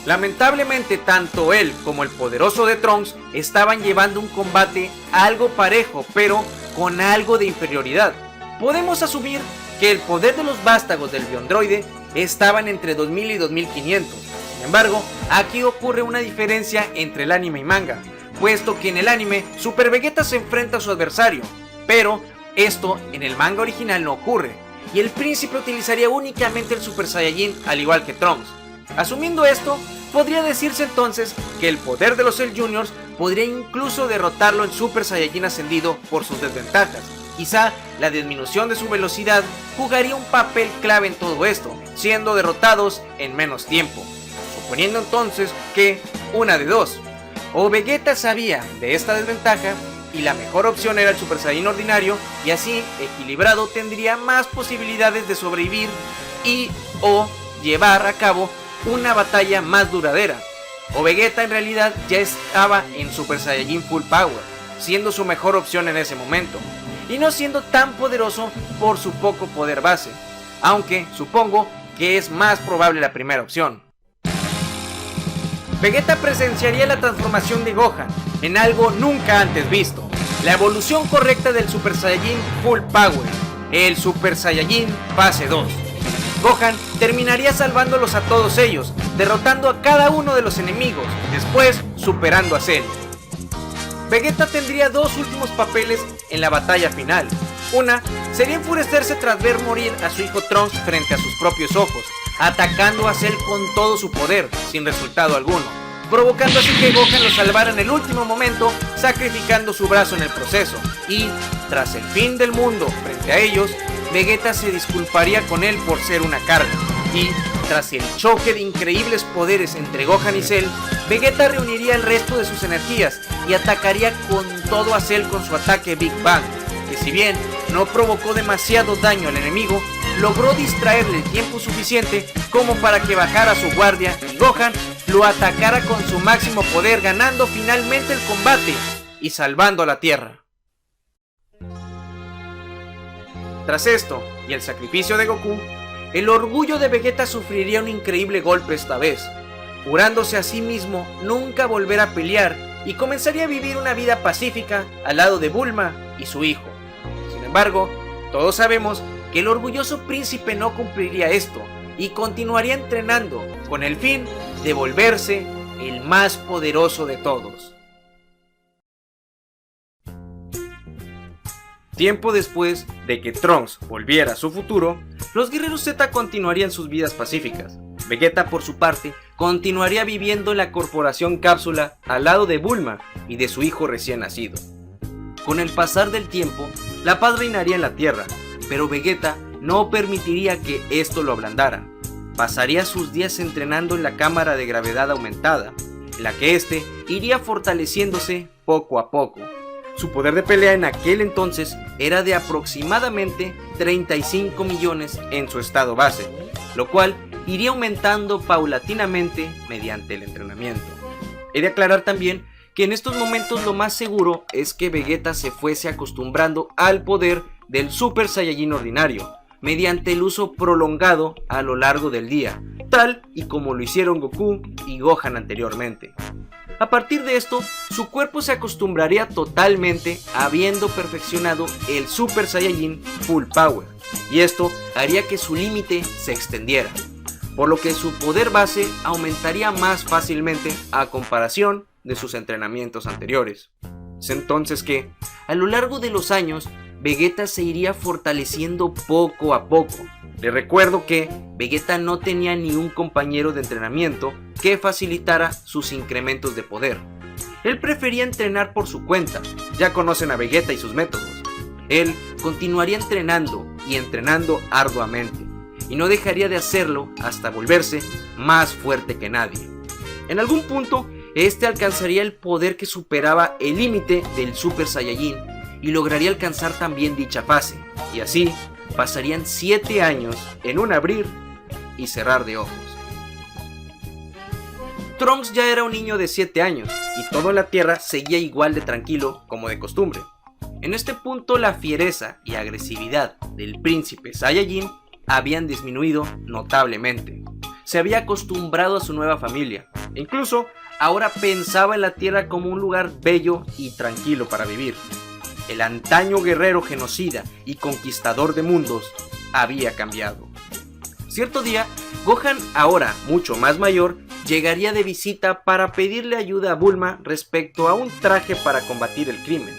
Lamentablemente, tanto él como el poderoso de Trunks estaban llevando un combate algo parejo, pero con algo de inferioridad. Podemos asumir que el poder de los vástagos del biondroide estaban entre 2000 y 2500. Sin embargo, aquí ocurre una diferencia entre el anime y manga, puesto que en el anime Super Vegeta se enfrenta a su adversario, pero esto en el manga original no ocurre, y el príncipe utilizaría únicamente el Super Saiyajin al igual que Trunks. Asumiendo esto, podría decirse entonces que el poder de los Cell Juniors podría incluso derrotarlo en Super Saiyajin ascendido por sus desventajas. Quizá la disminución de su velocidad jugaría un papel clave en todo esto, siendo derrotados en menos tiempo. Suponiendo entonces que, una de dos, o Vegeta sabía de esta desventaja y la mejor opción era el Super Saiyajin ordinario, y así, equilibrado, tendría más posibilidades de sobrevivir y o llevar a cabo una batalla más duradera. o Vegeta en realidad ya estaba en Super Saiyajin Full Power, siendo su mejor opción en ese momento, y no siendo tan poderoso por su poco poder base, aunque supongo que es más probable la primera opción. Vegeta presenciaría la transformación de Gohan en algo nunca antes visto, la evolución correcta del Super Saiyajin Full Power, el Super Saiyajin Fase 2. Gohan terminaría salvándolos a todos ellos, derrotando a cada uno de los enemigos, después superando a Cell. Vegeta tendría dos últimos papeles en la batalla final. Una sería enfurecerse tras ver morir a su hijo Trunks frente a sus propios ojos, atacando a Cell con todo su poder, sin resultado alguno, provocando así que Gohan lo salvara en el último momento, sacrificando su brazo en el proceso, y, tras el fin del mundo frente a ellos, Vegeta se disculparía con él por ser una carga, y, tras el choque de increíbles poderes entre Gohan y Cell, Vegeta reuniría el resto de sus energías y atacaría con todo a Cell con su ataque Big Bang, que si bien no provocó demasiado daño al enemigo, logró distraerle el tiempo suficiente como para que bajara su guardia y Gohan lo atacara con su máximo poder, ganando finalmente el combate y salvando a la Tierra. Tras esto y el sacrificio de Goku, el orgullo de Vegeta sufriría un increíble golpe esta vez, jurándose a sí mismo nunca volver a pelear y comenzaría a vivir una vida pacífica al lado de Bulma y su hijo. Sin embargo, todos sabemos que el orgulloso príncipe no cumpliría esto y continuaría entrenando con el fin de volverse el más poderoso de todos. Tiempo después de que Trunks volviera a su futuro, los guerreros Z continuarían sus vidas pacíficas. Vegeta, por su parte, continuaría viviendo en la corporación Cápsula al lado de Bulma y de su hijo recién nacido. Con el pasar del tiempo, la paz reinaría en la Tierra, pero Vegeta no permitiría que esto lo ablandara. Pasaría sus días entrenando en la cámara de gravedad aumentada, en la que éste iría fortaleciéndose poco a poco. Su poder de pelea en aquel entonces era de aproximadamente 35 millones en su estado base, lo cual iría aumentando paulatinamente mediante el entrenamiento. He de aclarar también que en estos momentos lo más seguro es que Vegeta se fuese acostumbrando al poder del Super Saiyajin ordinario, mediante el uso prolongado a lo largo del día, tal y como lo hicieron Goku y Gohan anteriormente. A partir de esto, su cuerpo se acostumbraría totalmente habiendo perfeccionado el Super Saiyajin Full Power, y esto haría que su límite se extendiera, por lo que su poder base aumentaría más fácilmente a comparación de sus entrenamientos anteriores. Es entonces que, a lo largo de los años, Vegeta se iría fortaleciendo poco a poco. Les recuerdo que Vegeta no tenía ni un compañero de entrenamiento que facilitara sus incrementos de poder. Él prefería entrenar por su cuenta, ya conocen a Vegeta y sus métodos. Él continuaría entrenando y entrenando arduamente, y no dejaría de hacerlo hasta volverse más fuerte que nadie. En algún punto, este alcanzaría el poder que superaba el límite del Super Saiyajin y lograría alcanzar también dicha fase, y así pasarían 7 años en un abrir y cerrar de ojos. Trunks ya era un niño de 7 años y todo en la Tierra seguía igual de tranquilo como de costumbre. En este punto la fiereza y agresividad del príncipe Saiyajin habían disminuido notablemente. Se había acostumbrado a su nueva familia e incluso ahora pensaba en la Tierra como un lugar bello y tranquilo para vivir. El antaño guerrero genocida y conquistador de mundos había cambiado. Cierto día, Gohan, ahora mucho más mayor, llegaría de visita para pedirle ayuda a Bulma respecto a un traje para combatir el crimen.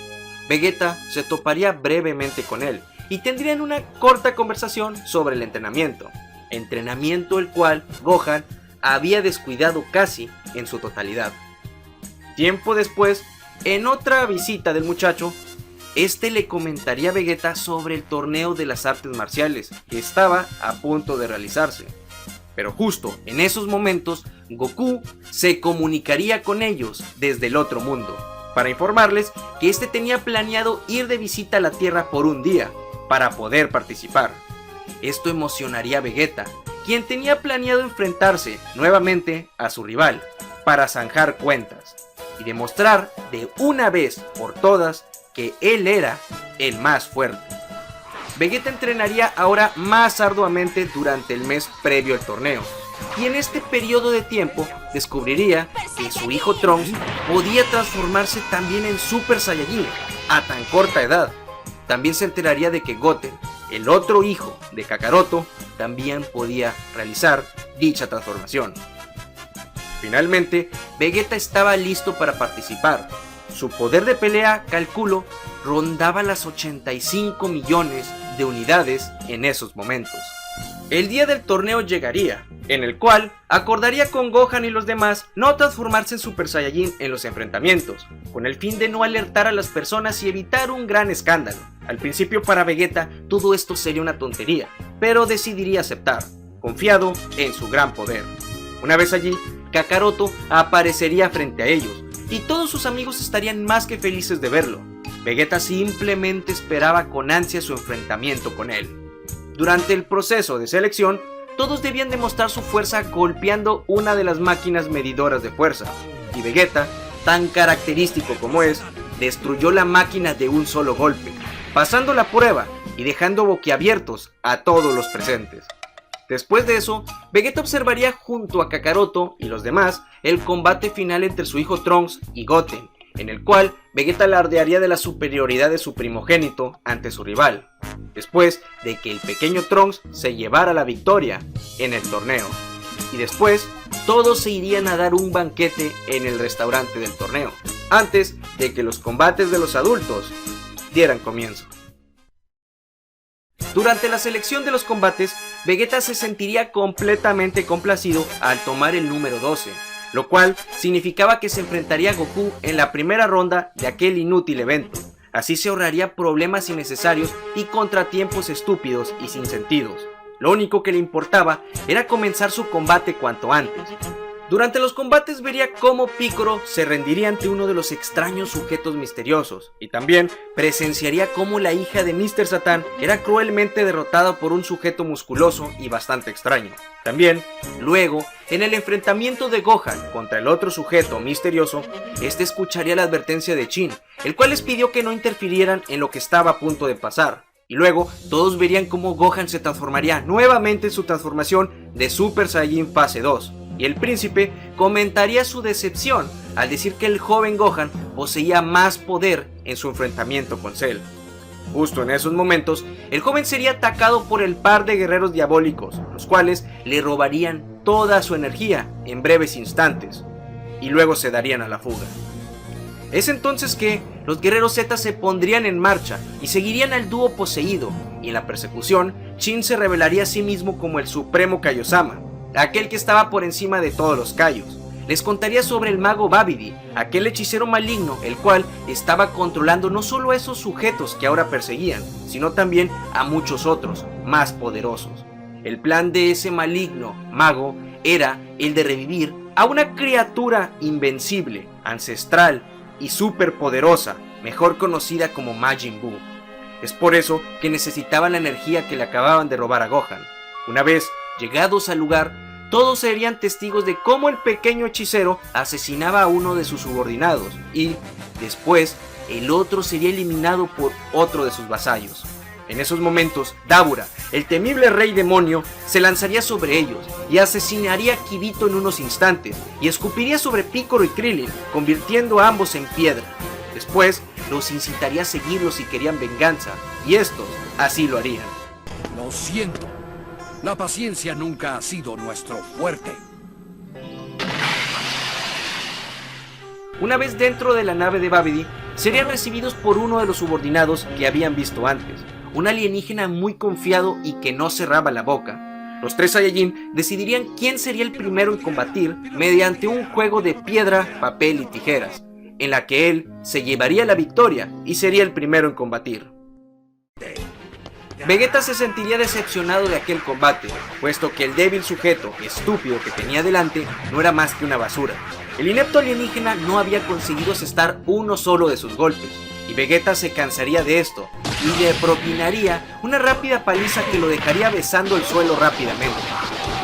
Vegeta se toparía brevemente con él y tendrían una corta conversación sobre el entrenamiento el cual Gohan había descuidado casi en su totalidad. Tiempo después, en otra visita del muchacho, este le comentaría a Vegeta sobre el torneo de las artes marciales que estaba a punto de realizarse. Pero justo en esos momentos, Goku se comunicaría con ellos desde el otro mundo, para informarles que este tenía planeado ir de visita a la Tierra por un día, para poder participar. Esto emocionaría a Vegeta, quien tenía planeado enfrentarse nuevamente a su rival, para zanjar cuentas y demostrar de una vez por todas que él era el más fuerte. Vegeta entrenaría ahora más arduamente durante el mes previo al torneo, y en este periodo de tiempo descubriría que su hijo Trunks podía transformarse también en Super Saiyajin a tan corta edad. También se enteraría de que Goten, el otro hijo de Kakaroto, también podía realizar dicha transformación. Finalmente, Vegeta estaba listo para participar. Su poder de pelea, calculo, rondaba las 85 millones de unidades en esos momentos. El día del torneo llegaría, en el cual acordaría con Gohan y los demás no transformarse en Super Saiyajin en los enfrentamientos, con el fin de no alertar a las personas y evitar un gran escándalo. Al principio para Vegeta todo esto sería una tontería, pero decidiría aceptar, confiado en su gran poder. Una vez allí, Kakaroto aparecería frente a ellos, y todos sus amigos estarían más que felices de verlo. Vegeta simplemente esperaba con ansia su enfrentamiento con él. Durante el proceso de selección, todos debían demostrar su fuerza golpeando una de las máquinas medidoras de fuerza, y Vegeta, tan característico como es, destruyó la máquina de un solo golpe, pasando la prueba y dejando boquiabiertos a todos los presentes. Después de eso, Vegeta observaría junto a Kakaroto y los demás el combate final entre su hijo Trunks y Goten, en el cual Vegeta alardearía de la superioridad de su primogénito ante su rival, después de que el pequeño Trunks se llevara la victoria en el torneo. Y después, todos se irían a dar un banquete en el restaurante del torneo, antes de que los combates de los adultos dieran comienzo. Durante la selección de los combates, Vegeta se sentiría completamente complacido al tomar el número 12, lo cual significaba que se enfrentaría a Goku en la primera ronda de aquel inútil evento. Así se ahorraría problemas innecesarios y contratiempos estúpidos y sin sentidos. Lo único que le importaba era comenzar su combate cuanto antes. Durante los combates vería cómo Piccolo se rendiría ante uno de los extraños sujetos misteriosos, y también presenciaría cómo la hija de Mr. Satan era cruelmente derrotada por un sujeto musculoso y bastante extraño. También, luego, en el enfrentamiento de Gohan contra el otro sujeto misterioso, este escucharía la advertencia de Chin, el cual les pidió que no interfirieran en lo que estaba a punto de pasar. Y luego, todos verían cómo Gohan se transformaría nuevamente en su transformación de Super Saiyajin fase 2. Y el príncipe comentaría su decepción al decir que el joven Gohan poseía más poder en su enfrentamiento con Cell. Justo en esos momentos, el joven sería atacado por el par de guerreros diabólicos, los cuales le robarían toda su energía en breves instantes, y luego se darían a la fuga. Es entonces que los guerreros Z se pondrían en marcha y seguirían al dúo poseído, y en la persecución, Shin se revelaría a sí mismo como el Supremo Kaiosama, aquel que estaba por encima de todos los Kaios. Les contaría sobre el mago Babidi, aquel hechicero maligno el cual estaba controlando no solo a esos sujetos que ahora perseguían, sino también a muchos otros, más poderosos. El plan de ese maligno mago era el de revivir a una criatura invencible, ancestral y superpoderosa, mejor conocida como Majin Buu. Es por eso que necesitaban la energía que le acababan de robar a Gohan. Una vez llegados al lugar, todos serían testigos de cómo el pequeño hechicero asesinaba a uno de sus subordinados y, después, el otro sería eliminado por otro de sus vasallos. En esos momentos, Dabura, el temible rey demonio, se lanzaría sobre ellos y asesinaría a Kibito en unos instantes y escupiría sobre Piccolo y Krillin, convirtiendo a ambos en piedra. Después, los incitaría a seguirlos si querían venganza, y estos así lo harían. Lo siento. La paciencia nunca ha sido nuestro fuerte. Una vez dentro de la nave de Babidi, serían recibidos por uno de los subordinados que habían visto antes, un alienígena muy confiado y que no cerraba la boca. Los tres Saiyajin decidirían quién sería el primero en combatir mediante un juego de piedra, papel y tijeras, en la que él se llevaría la victoria y sería el primero en combatir. Vegeta se sentiría decepcionado de aquel combate, puesto que el débil sujeto estúpido que tenía delante no era más que una basura. El inepto alienígena no había conseguido asestar uno solo de sus golpes, y Vegeta se cansaría de esto, y le propinaría una rápida paliza que lo dejaría besando el suelo rápidamente.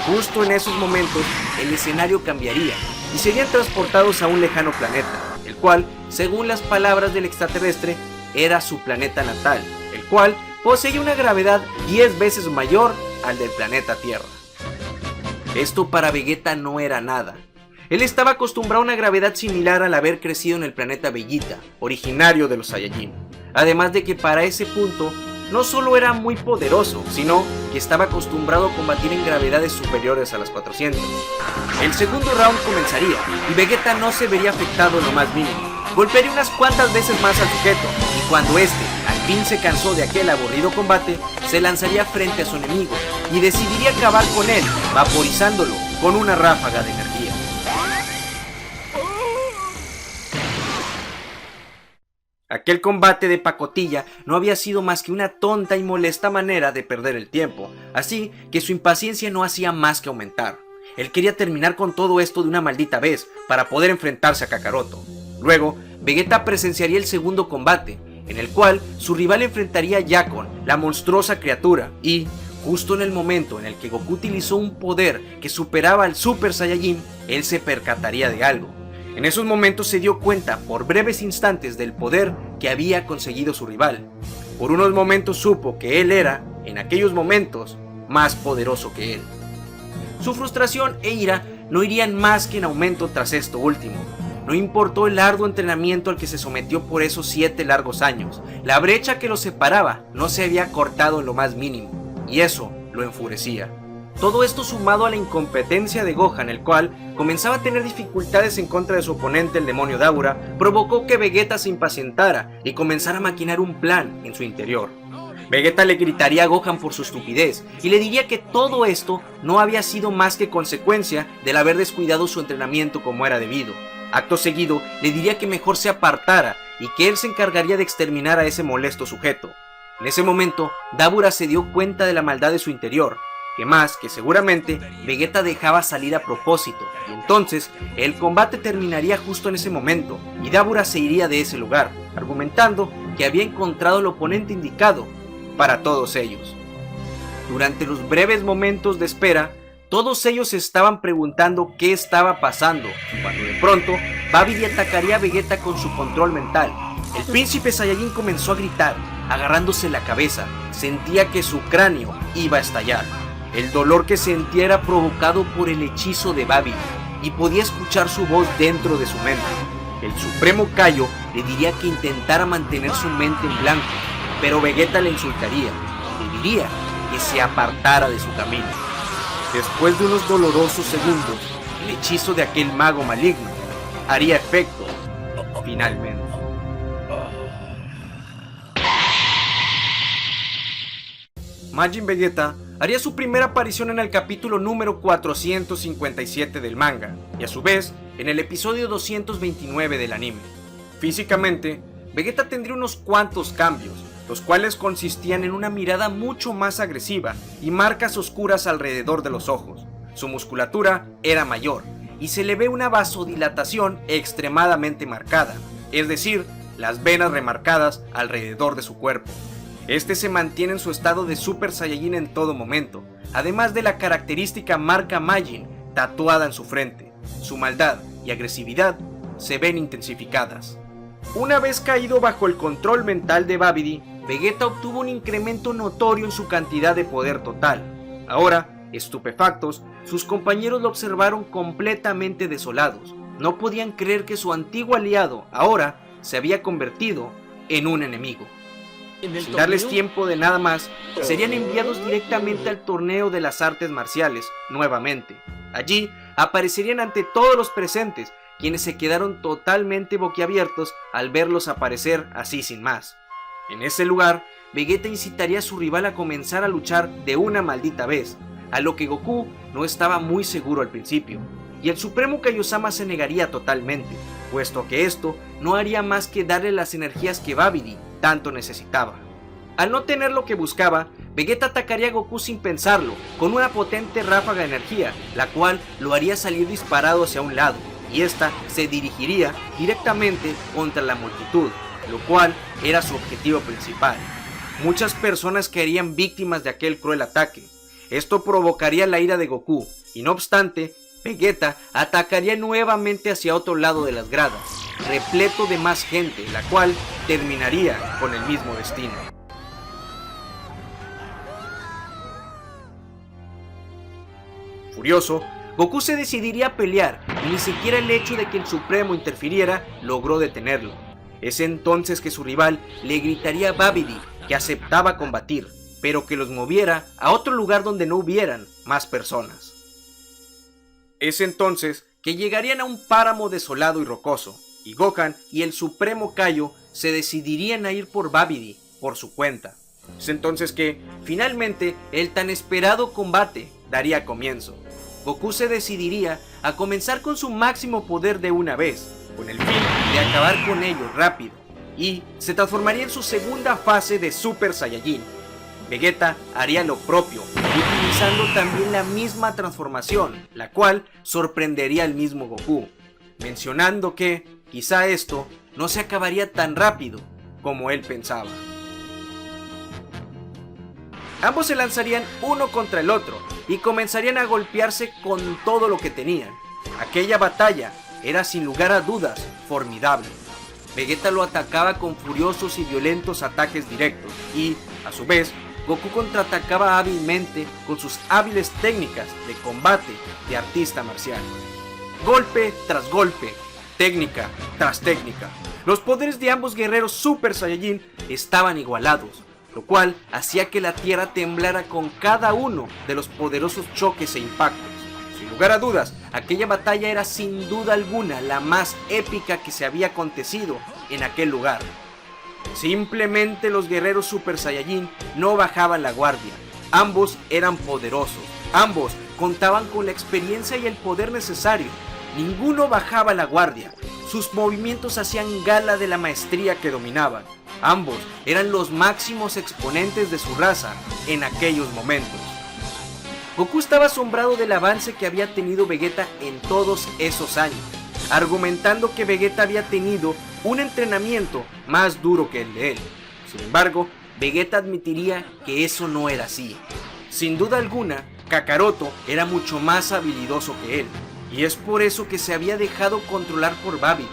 Justo en esos momentos, el escenario cambiaría, y serían transportados a un lejano planeta, el cual, según las palabras del extraterrestre, era su planeta natal, el cual poseía una gravedad 10 veces mayor al del planeta Tierra. Esto para Vegeta no era nada. Él estaba acostumbrado a una gravedad similar al haber crecido en el planeta Bellita, originario de los Saiyajin. Además de que para ese punto no solo era muy poderoso, sino que estaba acostumbrado a combatir en gravedades superiores a las 400. El segundo round comenzaría y Vegeta no se vería afectado en lo más mínimo. Golpearía unas cuantas veces más al sujeto y cuando este al fin se cansó de aquel aburrido combate, se lanzaría frente a su enemigo y decidiría acabar con él, vaporizándolo con una ráfaga de energía. Aquel combate de pacotilla no había sido más que una tonta y molesta manera de perder el tiempo, así que su impaciencia no hacía más que aumentar. Él quería terminar con todo esto de una maldita vez para poder enfrentarse a Kakaroto. Luego, Vegeta presenciaría el segundo combate, en el cual su rival enfrentaría a Yakon, la monstruosa criatura, y, justo en el momento en el que Goku utilizó un poder que superaba al Super Saiyajin, él se percataría de algo. En esos momentos se dio cuenta por breves instantes del poder que había conseguido su rival. Por unos momentos supo que él era, en aquellos momentos, más poderoso que él. Su frustración e ira no irían más que en aumento tras esto último. No importó el arduo entrenamiento al que se sometió por esos 7 largos años, la brecha que los separaba no se había cortado en lo más mínimo, y eso lo enfurecía. Todo esto sumado a la incompetencia de Gohan, el cual comenzaba a tener dificultades en contra de su oponente el demonio Dabura, provocó que Vegeta se impacientara y comenzara a maquinar un plan en su interior. Vegeta le gritaría a Gohan por su estupidez y le diría que todo esto no había sido más que consecuencia del haber descuidado su entrenamiento como era debido. Acto seguido le diría que mejor se apartara y que él se encargaría de exterminar a ese molesto sujeto. En ese momento, Dabura se dio cuenta de la maldad de su interior, que más que seguramente Vegeta dejaba salir a propósito, y entonces el combate terminaría justo en ese momento y Dabura se iría de ese lugar, argumentando que había encontrado el oponente indicado para todos ellos. Durante los breves momentos de espera, todos ellos se estaban preguntando qué estaba pasando, cuando de pronto Babidi atacaría a Vegeta con su control mental. El príncipe Saiyajin comenzó a gritar, agarrándose la cabeza, sentía que su cráneo iba a estallar. El dolor que sentía era provocado por el hechizo de Babidi y podía escuchar su voz dentro de su mente. El supremo Kaio le diría que intentara mantener su mente en blanco, pero Vegeta le insultaría, le diría que se apartara de su camino. Después de unos dolorosos segundos, el hechizo de aquel mago maligno haría efecto, finalmente. Majin Vegeta haría su primera aparición en el capítulo número 457 del manga, y a su vez en el episodio 229 del anime. Físicamente, Vegeta tendría unos cuantos cambios, los cuales consistían en una mirada mucho más agresiva y marcas oscuras alrededor de los ojos. Su musculatura era mayor, y se le ve una vasodilatación extremadamente marcada, es decir, las venas remarcadas alrededor de su cuerpo. Este se mantiene en su estado de Super Saiyajin en todo momento, además de la característica marca Majin tatuada en su frente. Su maldad y agresividad se ven intensificadas. Una vez caído bajo el control mental de Babidi, Vegeta obtuvo un incremento notorio en su cantidad de poder total. Ahora, estupefactos, sus compañeros lo observaron completamente desolados. No podían creer que su antiguo aliado ahora se había convertido en un enemigo. Sin darles tiempo de nada más, serían enviados directamente al torneo de las artes marciales, nuevamente. Allí aparecerían ante todos los presentes, quienes se quedaron totalmente boquiabiertos al verlos aparecer así sin más. En ese lugar, Vegeta incitaría a su rival a comenzar a luchar de una maldita vez, a lo que Goku no estaba muy seguro al principio, y el Supremo Kaiosama se negaría totalmente, puesto que esto no haría más que darle las energías que Babidi tanto necesitaba. Al no tener lo que buscaba, Vegeta atacaría a Goku sin pensarlo, con una potente ráfaga de energía, la cual lo haría salir disparado hacia un lado, y esta se dirigiría directamente contra la multitud, lo cual era su objetivo principal. Muchas personas caerían víctimas de aquel cruel ataque. Esto provocaría la ira de Goku, y no obstante, Vegeta atacaría nuevamente hacia otro lado de las gradas, repleto de más gente, la cual terminaría con el mismo destino. Furioso, Goku se decidiría a pelear y ni siquiera el hecho de que el Supremo interfiriera logró detenerlo. Es entonces que su rival le gritaría a Babidi que aceptaba combatir, pero que los moviera a otro lugar donde no hubieran más personas. Es entonces que llegarían a un páramo desolado y rocoso, y Gohan y el Supremo Kaio se decidirían a ir por Babidi por su cuenta. Es entonces que, finalmente, el tan esperado combate daría comienzo. Goku se decidiría a comenzar con su máximo poder de una vez, con el fin de acabar con ellos rápido, y se transformaría en su segunda fase de Super Saiyajin. Vegeta haría lo propio, utilizando también la misma transformación, la cual sorprendería al mismo Goku, mencionando que quizá esto no se acabaría tan rápido como él pensaba. Ambos se lanzarían uno contra el otro y comenzarían a golpearse con todo lo que tenían. Aquella batalla era sin lugar a dudas formidable. Vegeta lo atacaba con furiosos y violentos ataques directos y, a su vez, Goku contraatacaba hábilmente con sus hábiles técnicas de combate de artista marcial. Golpe tras golpe, técnica tras técnica. Los poderes de ambos guerreros Super Saiyajin estaban igualados, lo cual hacía que la tierra temblara con cada uno de los poderosos choques e impactos. Sin lugar a dudas, aquella batalla era sin duda alguna la más épica que se había acontecido en aquel lugar. Simplemente los guerreros Super Saiyajin no bajaban la guardia. Ambos eran poderosos, ambos contaban con la experiencia y el poder necesario. Ninguno bajaba la guardia. Sus movimientos hacían gala de la maestría que dominaban. Ambos eran los máximos exponentes de su raza en aquellos momentos. Goku estaba asombrado del avance que había tenido Vegeta en todos esos años, argumentando que Vegeta había tenido un entrenamiento más duro que el de él. Sin embargo, Vegeta admitiría que eso no era así. Sin duda alguna, Kakaroto era mucho más habilidoso que él, y es por eso que se había dejado controlar por Babidi,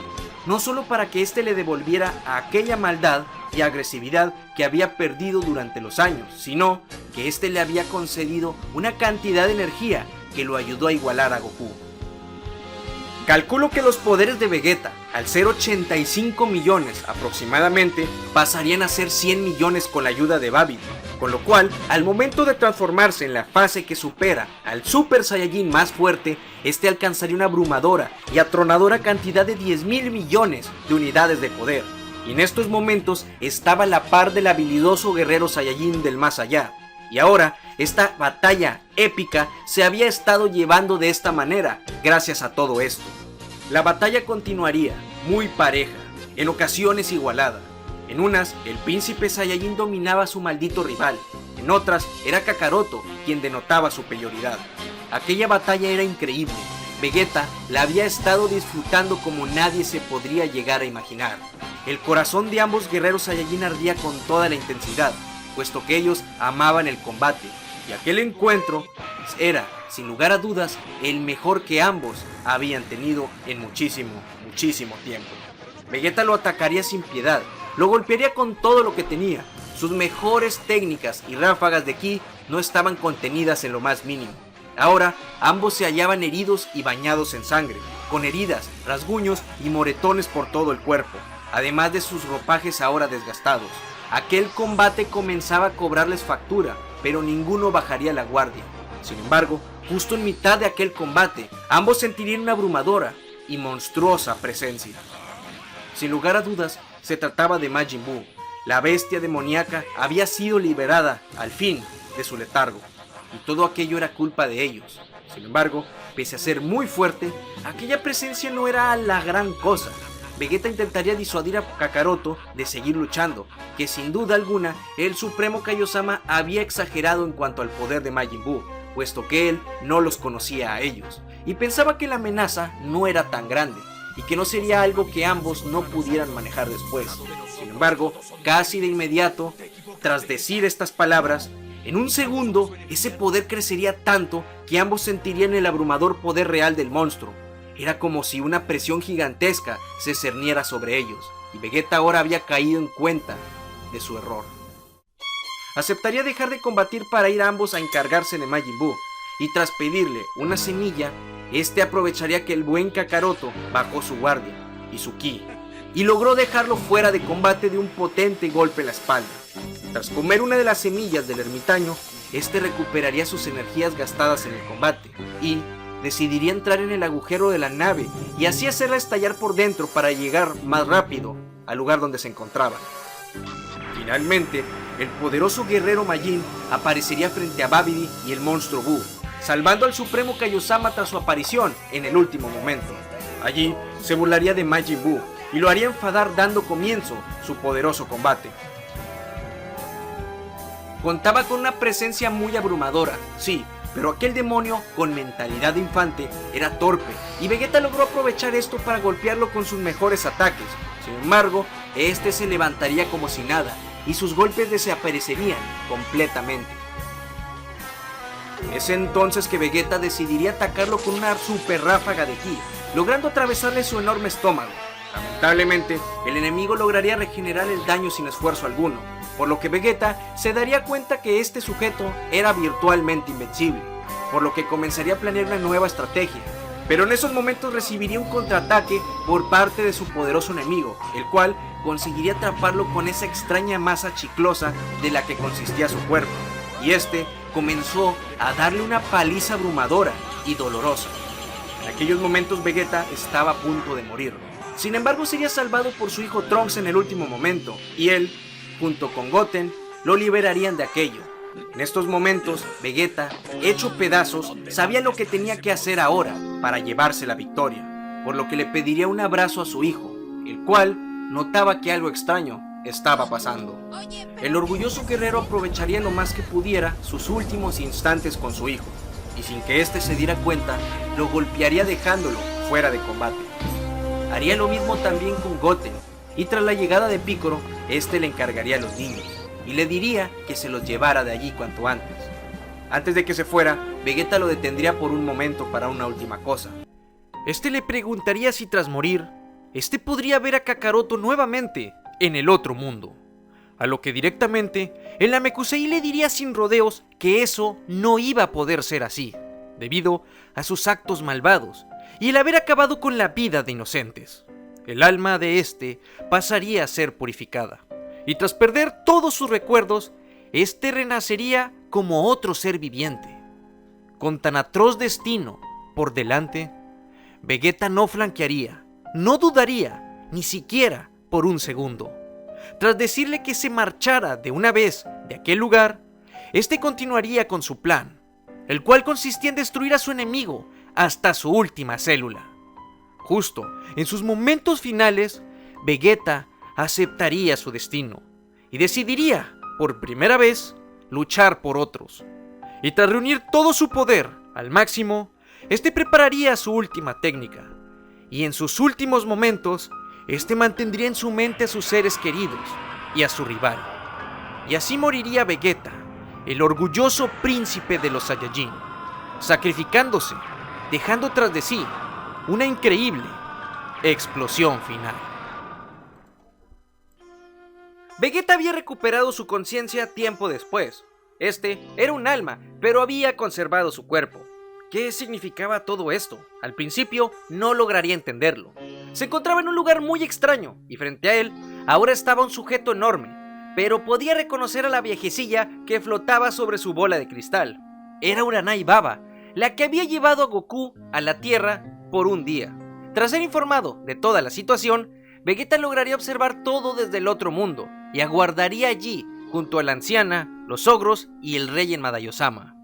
no solo para que éste le devolviera aquella maldad y agresividad que había perdido durante los años, sino que éste le había concedido una cantidad de energía que lo ayudó a igualar a Goku. Calculo que los poderes de Vegeta, al ser 85 millones aproximadamente, pasarían a ser 100 millones con la ayuda de Babidi, con lo cual, al momento de transformarse en la fase que supera al Super Saiyajin más fuerte, este alcanzaría una abrumadora y atronadora cantidad de 10.000 millones de unidades de poder, y en estos momentos estaba a la par del habilidoso guerrero Saiyajin del más allá. Y ahora, esta batalla épica se había estado llevando de esta manera, gracias a todo esto. La batalla continuaría, muy pareja, en ocasiones igualada. En unas, el príncipe Saiyajin dominaba a su maldito rival, en otras, era Kakaroto quien denotaba superioridad. Aquella batalla era increíble, Vegeta la había estado disfrutando como nadie se podría llegar a imaginar. El corazón de ambos guerreros Saiyajin ardía con toda la intensidad, puesto que ellos amaban el combate, y aquel encuentro era, sin lugar a dudas, el mejor que ambos habían tenido en muchísimo tiempo. Vegeta lo atacaría sin piedad, lo golpearía con todo lo que tenía. Sus mejores técnicas y ráfagas de ki no estaban contenidas en lo más mínimo. Ahora, ambos se hallaban heridos y bañados en sangre, con heridas, rasguños y moretones por todo el cuerpo, además de sus ropajes ahora desgastados. Aquel combate comenzaba a cobrarles factura, pero ninguno bajaría la guardia. Sin embargo, justo en mitad de aquel combate, ambos sentirían una abrumadora y monstruosa presencia. Sin lugar a dudas, se trataba de Majin Buu. La bestia demoníaca había sido liberada, al fin, de su letargo, y todo aquello era culpa de ellos. Sin embargo, pese a ser muy fuerte, aquella presencia no era la gran cosa. Vegeta intentaría disuadir a Kakaroto de seguir luchando, que sin duda alguna el Supremo Kaiosama había exagerado en cuanto al poder de Majin Buu, puesto que él no los conocía a ellos, y pensaba que la amenaza no era tan grande, y que no sería algo que ambos no pudieran manejar después. Sin embargo, casi de inmediato, tras decir estas palabras, En un segundo, ese poder crecería tanto que ambos sentirían el abrumador poder real del monstruo. Era como si una presión gigantesca se cerniera sobre ellos, y Vegeta ahora había caído en cuenta de su error. Aceptaría dejar de combatir para ir ambos a encargarse de Majin Buu, y tras pedirle una semilla, este aprovecharía que el buen Kakaroto bajó su guardia y su ki, y logró dejarlo fuera de combate de un potente golpe en la espalda. Tras comer una de las semillas del ermitaño, este recuperaría sus energías gastadas en el combate, y decidiría entrar en el agujero de la nave y así hacerla estallar por dentro para llegar más rápido al lugar donde se encontraban. Finalmente, el poderoso guerrero Majin aparecería frente a Babidi y el monstruo Buu, salvando al supremo Kaiosama tras su aparición en el último momento. Allí se burlaría de Majin Buu y lo haría enfadar dando comienzo su poderoso combate. Contaba con una presencia muy abrumadora, sí, pero aquel demonio con mentalidad de infante era torpe y Vegeta logró aprovechar esto para golpearlo con sus mejores ataques. Sin embargo, este se levantaría como si nada y sus golpes desaparecerían completamente. Es entonces que Vegeta decidiría atacarlo con una super ráfaga de ki, logrando atravesarle su enorme estómago. Lamentablemente, el enemigo lograría regenerar el daño sin esfuerzo alguno, por lo que Vegeta se daría cuenta que este sujeto era virtualmente invencible, por lo que comenzaría a planear una nueva estrategia. Pero en esos momentos recibiría un contraataque por parte de su poderoso enemigo, el cual conseguiría atraparlo con esa extraña masa chiclosa de la que consistía su cuerpo, y este comenzó a darle una paliza abrumadora y dolorosa. En aquellos momentos Vegeta estaba a punto de morir. Sin embargo, sería salvado por su hijo Trunks en el último momento, y él, junto con Goten, lo liberarían de aquello. En estos momentos, Vegeta, hecho pedazos, sabía lo que tenía que hacer ahora para llevarse la victoria, por lo que le pediría un abrazo a su hijo, el cual notaba que algo extraño estaba pasando. El orgulloso guerrero aprovecharía lo más que pudiera sus últimos instantes con su hijo, y sin que éste se diera cuenta, lo golpearía dejándolo fuera de combate. Haría lo mismo también con Goten, y tras la llegada de Piccolo, este le encargaría a los niños, y le diría que se los llevara de allí cuanto antes. Antes de que se fuera, Vegeta lo detendría por un momento para una última cosa. Este le preguntaría si tras morir, este podría ver a Kakaroto nuevamente en el otro mundo. A lo que directamente, el Namekusei le diría sin rodeos que eso no iba a poder ser así, debido a sus actos malvados y el haber acabado con la vida de inocentes. El alma de este pasaría a ser purificada, y tras perder todos sus recuerdos, este renacería como otro ser viviente. Con tan atroz destino por delante, Vegeta no flanquearía, no dudaría, ni siquiera por un segundo. Tras decirle que se marchara de una vez de aquel lugar, este continuaría con su plan, el cual consistía en destruir a su enemigo hasta su última célula. Justo en sus momentos finales, Vegeta aceptaría su destino y decidiría, por primera vez, luchar por otros. Y tras reunir todo su poder al máximo, este prepararía su última técnica, y en sus últimos momentos, este mantendría en su mente a sus seres queridos y a su rival. Y así moriría Vegeta, el orgulloso príncipe de los Saiyajin, sacrificándose, dejando tras de sí una increíble explosión final. Vegeta había recuperado su conciencia tiempo después. Este era un alma, pero había conservado su cuerpo. ¿Qué significaba todo esto? Al principio no lograría entenderlo. Se encontraba en un lugar muy extraño, y frente a él ahora estaba un sujeto enorme, pero podía reconocer a la viejecilla que flotaba sobre su bola de cristal. Era Uranai Baba, la que había llevado a Goku a la Tierra por un día. Tras ser informado de toda la situación, Vegeta lograría observar todo desde el otro mundo, y aguardaría allí, junto a la anciana, los ogros y el rey en Madayosama.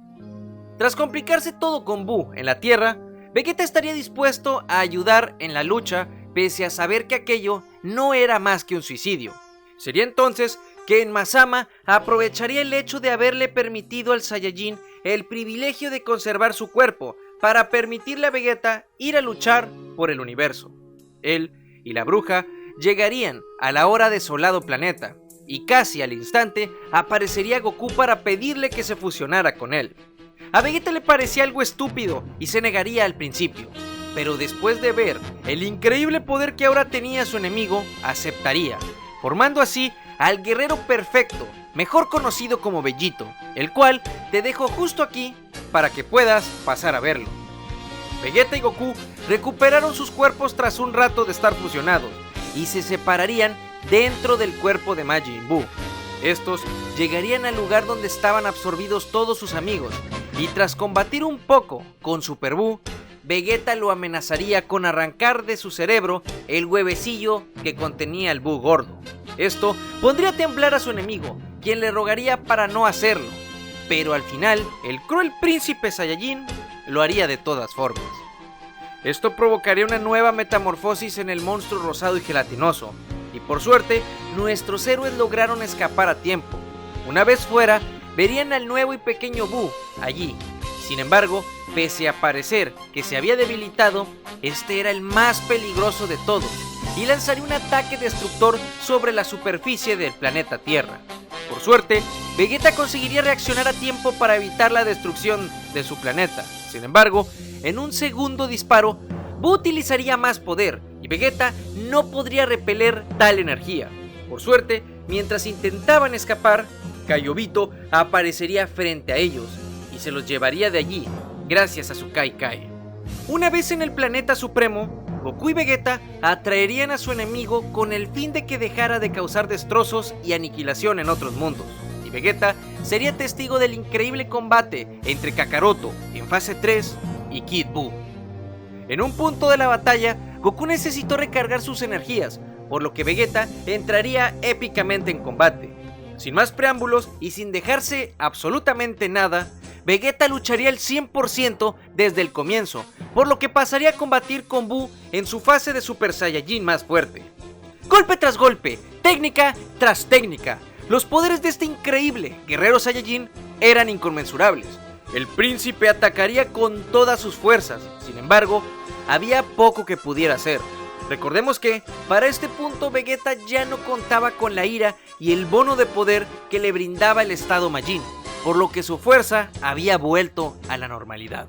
Tras complicarse todo con Buu en la Tierra, Vegeta estaría dispuesto a ayudar en la lucha, pese a saber que aquello no era más que un suicidio. Sería entonces que en Masama aprovecharía el hecho de haberle permitido al Saiyajin el privilegio de conservar su cuerpo para permitirle a Vegeta ir a luchar por el universo. Él y la bruja llegarían a la ahora desolado planeta, y casi al instante aparecería Goku para pedirle que se fusionara con él. A Vegeta le parecía algo estúpido y se negaría al principio, pero después de ver el increíble poder que ahora tenía su enemigo, aceptaría, formando así al guerrero perfecto, mejor conocido como Vegito, el cual te dejo justo aquí para que puedas pasar a verlo. Vegeta y Goku recuperaron sus cuerpos tras un rato de estar fusionados y se separarían dentro del cuerpo de Majin Buu. Estos llegarían al lugar donde estaban absorbidos todos sus amigos y tras combatir un poco con Super Buu, Vegeta lo amenazaría con arrancar de su cerebro el huevecillo que contenía el Buu gordo. Esto pondría a temblar a su enemigo, quien le rogaría para no hacerlo, pero al final el cruel príncipe Saiyajin lo haría de todas formas. Esto provocaría una nueva metamorfosis en el monstruo rosado y gelatinoso, y por suerte nuestros héroes lograron escapar a tiempo. Una vez fuera, verían al nuevo y pequeño Buu allí. Sin embargo, pese a parecer que se había debilitado, este era el más peligroso de todos y lanzaría un ataque destructor sobre la superficie del planeta Tierra. Por suerte, Vegeta conseguiría reaccionar a tiempo para evitar la destrucción de su planeta. Sin embargo, en un segundo disparo, Buu utilizaría más poder y Vegeta no podría repeler tal energía. Por suerte, mientras intentaban escapar, Kaiobito aparecería frente a ellos y se los llevaría de allí, gracias a su Kai Kai. Una vez en el planeta supremo, Goku y Vegeta atraerían a su enemigo con el fin de que dejara de causar destrozos y aniquilación en otros mundos, y Vegeta sería testigo del increíble combate entre Kakaroto en fase 3 y Kid Buu. En un punto de la batalla, Goku necesitó recargar sus energías, por lo que Vegeta entraría épicamente en combate. Sin más preámbulos y sin dejarse absolutamente nada, Vegeta lucharía al 100% desde el comienzo, por lo que pasaría a combatir con Buu en su fase de Super Saiyajin más fuerte. Golpe tras golpe, técnica tras técnica, los poderes de este increíble guerrero Saiyajin eran inconmensurables. El príncipe atacaría con todas sus fuerzas, sin embargo, había poco que pudiera hacer. Recordemos que, para este punto, Vegeta ya no contaba con la ira y el bono de poder que le brindaba el estado Majin, por lo que su fuerza había vuelto a la normalidad.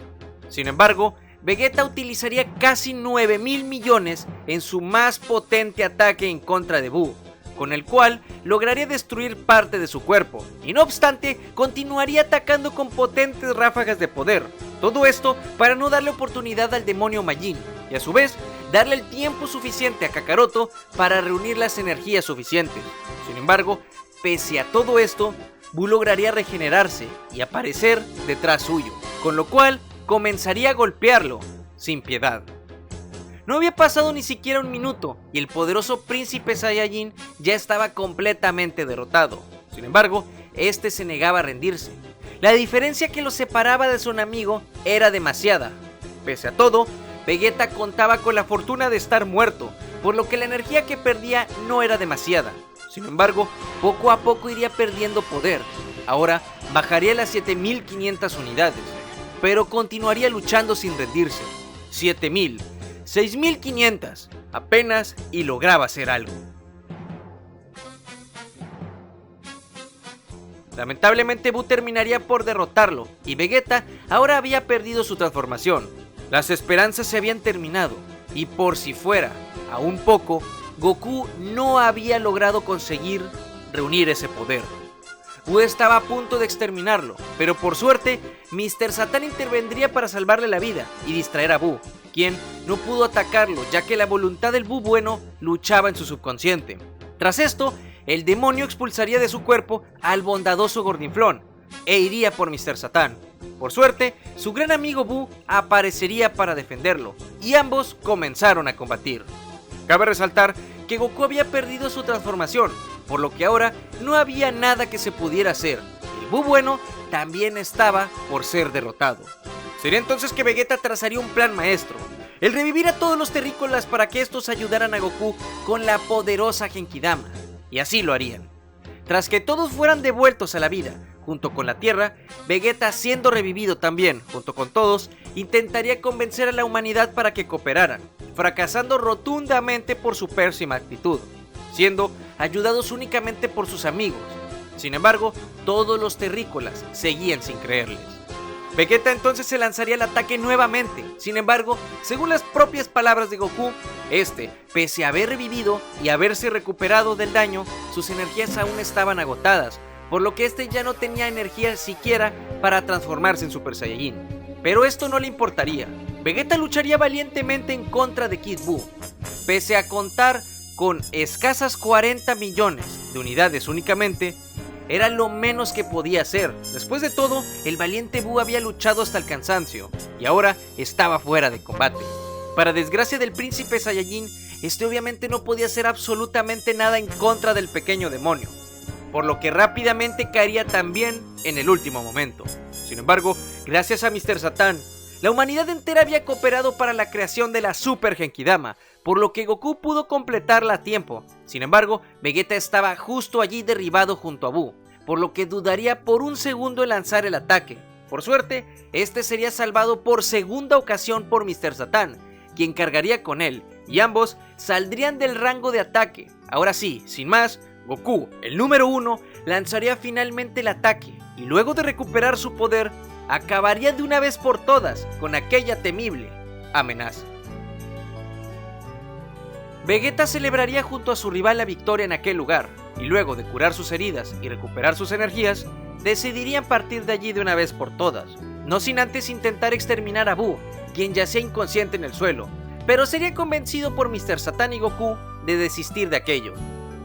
Sin embargo, Vegeta utilizaría casi 9.000 millones en su más potente ataque en contra de Buu, con el cual lograría destruir parte de su cuerpo, y no obstante, continuaría atacando con potentes ráfagas de poder. Todo esto para no darle oportunidad al demonio Majin, y a su vez, darle el tiempo suficiente a Kakaroto para reunir las energías suficientes. Sin embargo, pese a todo esto, Buu lograría regenerarse y aparecer detrás suyo, con lo cual comenzaría a golpearlo sin piedad. No había pasado ni siquiera un minuto y el poderoso príncipe Saiyajin ya estaba completamente derrotado. Sin embargo, este se negaba a rendirse. La diferencia que lo separaba de su amigo era demasiada. Pese a todo, Vegeta contaba con la fortuna de estar muerto, por lo que la energía que perdía no era demasiada. Sin embargo, poco a poco iría perdiendo poder. Ahora bajaría las 7.500 unidades, pero continuaría luchando sin rendirse. 7.000, 6.500, apenas y lograba hacer algo. Lamentablemente Buu terminaría por derrotarlo, y Vegeta ahora había perdido su transformación. Las esperanzas se habían terminado, y por si fuera aún poco, Goku no había logrado conseguir reunir ese poder. Buu estaba a punto de exterminarlo, pero por suerte, Mr. Satan intervendría para salvarle la vida y distraer a Buu, quien no pudo atacarlo ya que la voluntad del Buu bueno luchaba en su subconsciente. Tras esto, el demonio expulsaría de su cuerpo al bondadoso Gordinflón e iría por Mr. Satan. Por suerte, su gran amigo Buu aparecería para defenderlo y ambos comenzaron a combatir. Cabe resaltar que Goku había perdido su transformación, por lo que ahora no había nada que se pudiera hacer. El Buu bueno también estaba por ser derrotado. Sería entonces que Vegeta trazaría un plan maestro, el revivir a todos los terrícolas para que estos ayudaran a Goku con la poderosa Genkidama, y así lo harían. Tras que todos fueran devueltos a la vida, junto con la Tierra, Vegeta, siendo revivido también, junto con todos, intentaría convencer a la humanidad para que cooperaran, fracasando rotundamente por su pésima actitud. siendo ayudados únicamente por sus amigos. Sin embargo, todos los terrícolas seguían sin creerles. Vegeta entonces se lanzaría al ataque nuevamente. Sin embargo, según las propias palabras de Goku, pese a haber revivido y haberse recuperado del daño, sus energías aún estaban agotadas, por lo que ya no tenía energía siquiera para transformarse en Super Saiyajin. Pero esto no le importaría. Vegeta lucharía valientemente en contra de Kid Buu. Pese a contar con escasas 40 millones de unidades únicamente, era lo menos que podía hacer. Después de todo, el valiente Buu había luchado hasta el cansancio y ahora estaba fuera de combate. Para desgracia del príncipe Saiyajin, obviamente no podía hacer absolutamente nada en contra del pequeño demonio, por lo que rápidamente caería también en el último momento. Sin embargo, gracias a Mr. Satan, la humanidad entera había cooperado para la creación de la Super Genkidama, por lo que Goku pudo completarla a tiempo. Sin embargo, Vegeta estaba justo allí derribado junto a Buu, por lo que dudaría por un segundo en lanzar el ataque. Por suerte, sería salvado por segunda ocasión por Mr. Satan, quien cargaría con él, y ambos saldrían del rango de ataque. Ahora sí, sin más, Goku, el número 1, lanzaría finalmente el ataque, y luego de recuperar su poder, acabaría de una vez por todas con aquella temible amenaza. Vegeta celebraría junto a su rival la victoria en aquel lugar, y luego de curar sus heridas y recuperar sus energías, decidirían partir de allí de una vez por todas, no sin antes intentar exterminar a Buu, quien yacía inconsciente en el suelo, pero sería convencido por Mr. Satan y Goku de desistir de aquello.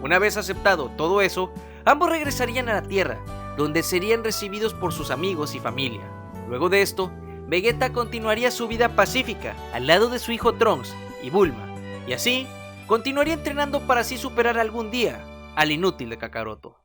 Una vez aceptado todo eso, ambos regresarían a la Tierra, donde serían recibidos por sus amigos y familia. Luego de esto, Vegeta continuaría su vida pacífica al lado de su hijo Trunks y Bulma, y así continuaría entrenando para así superar algún día al inútil de Kakaroto.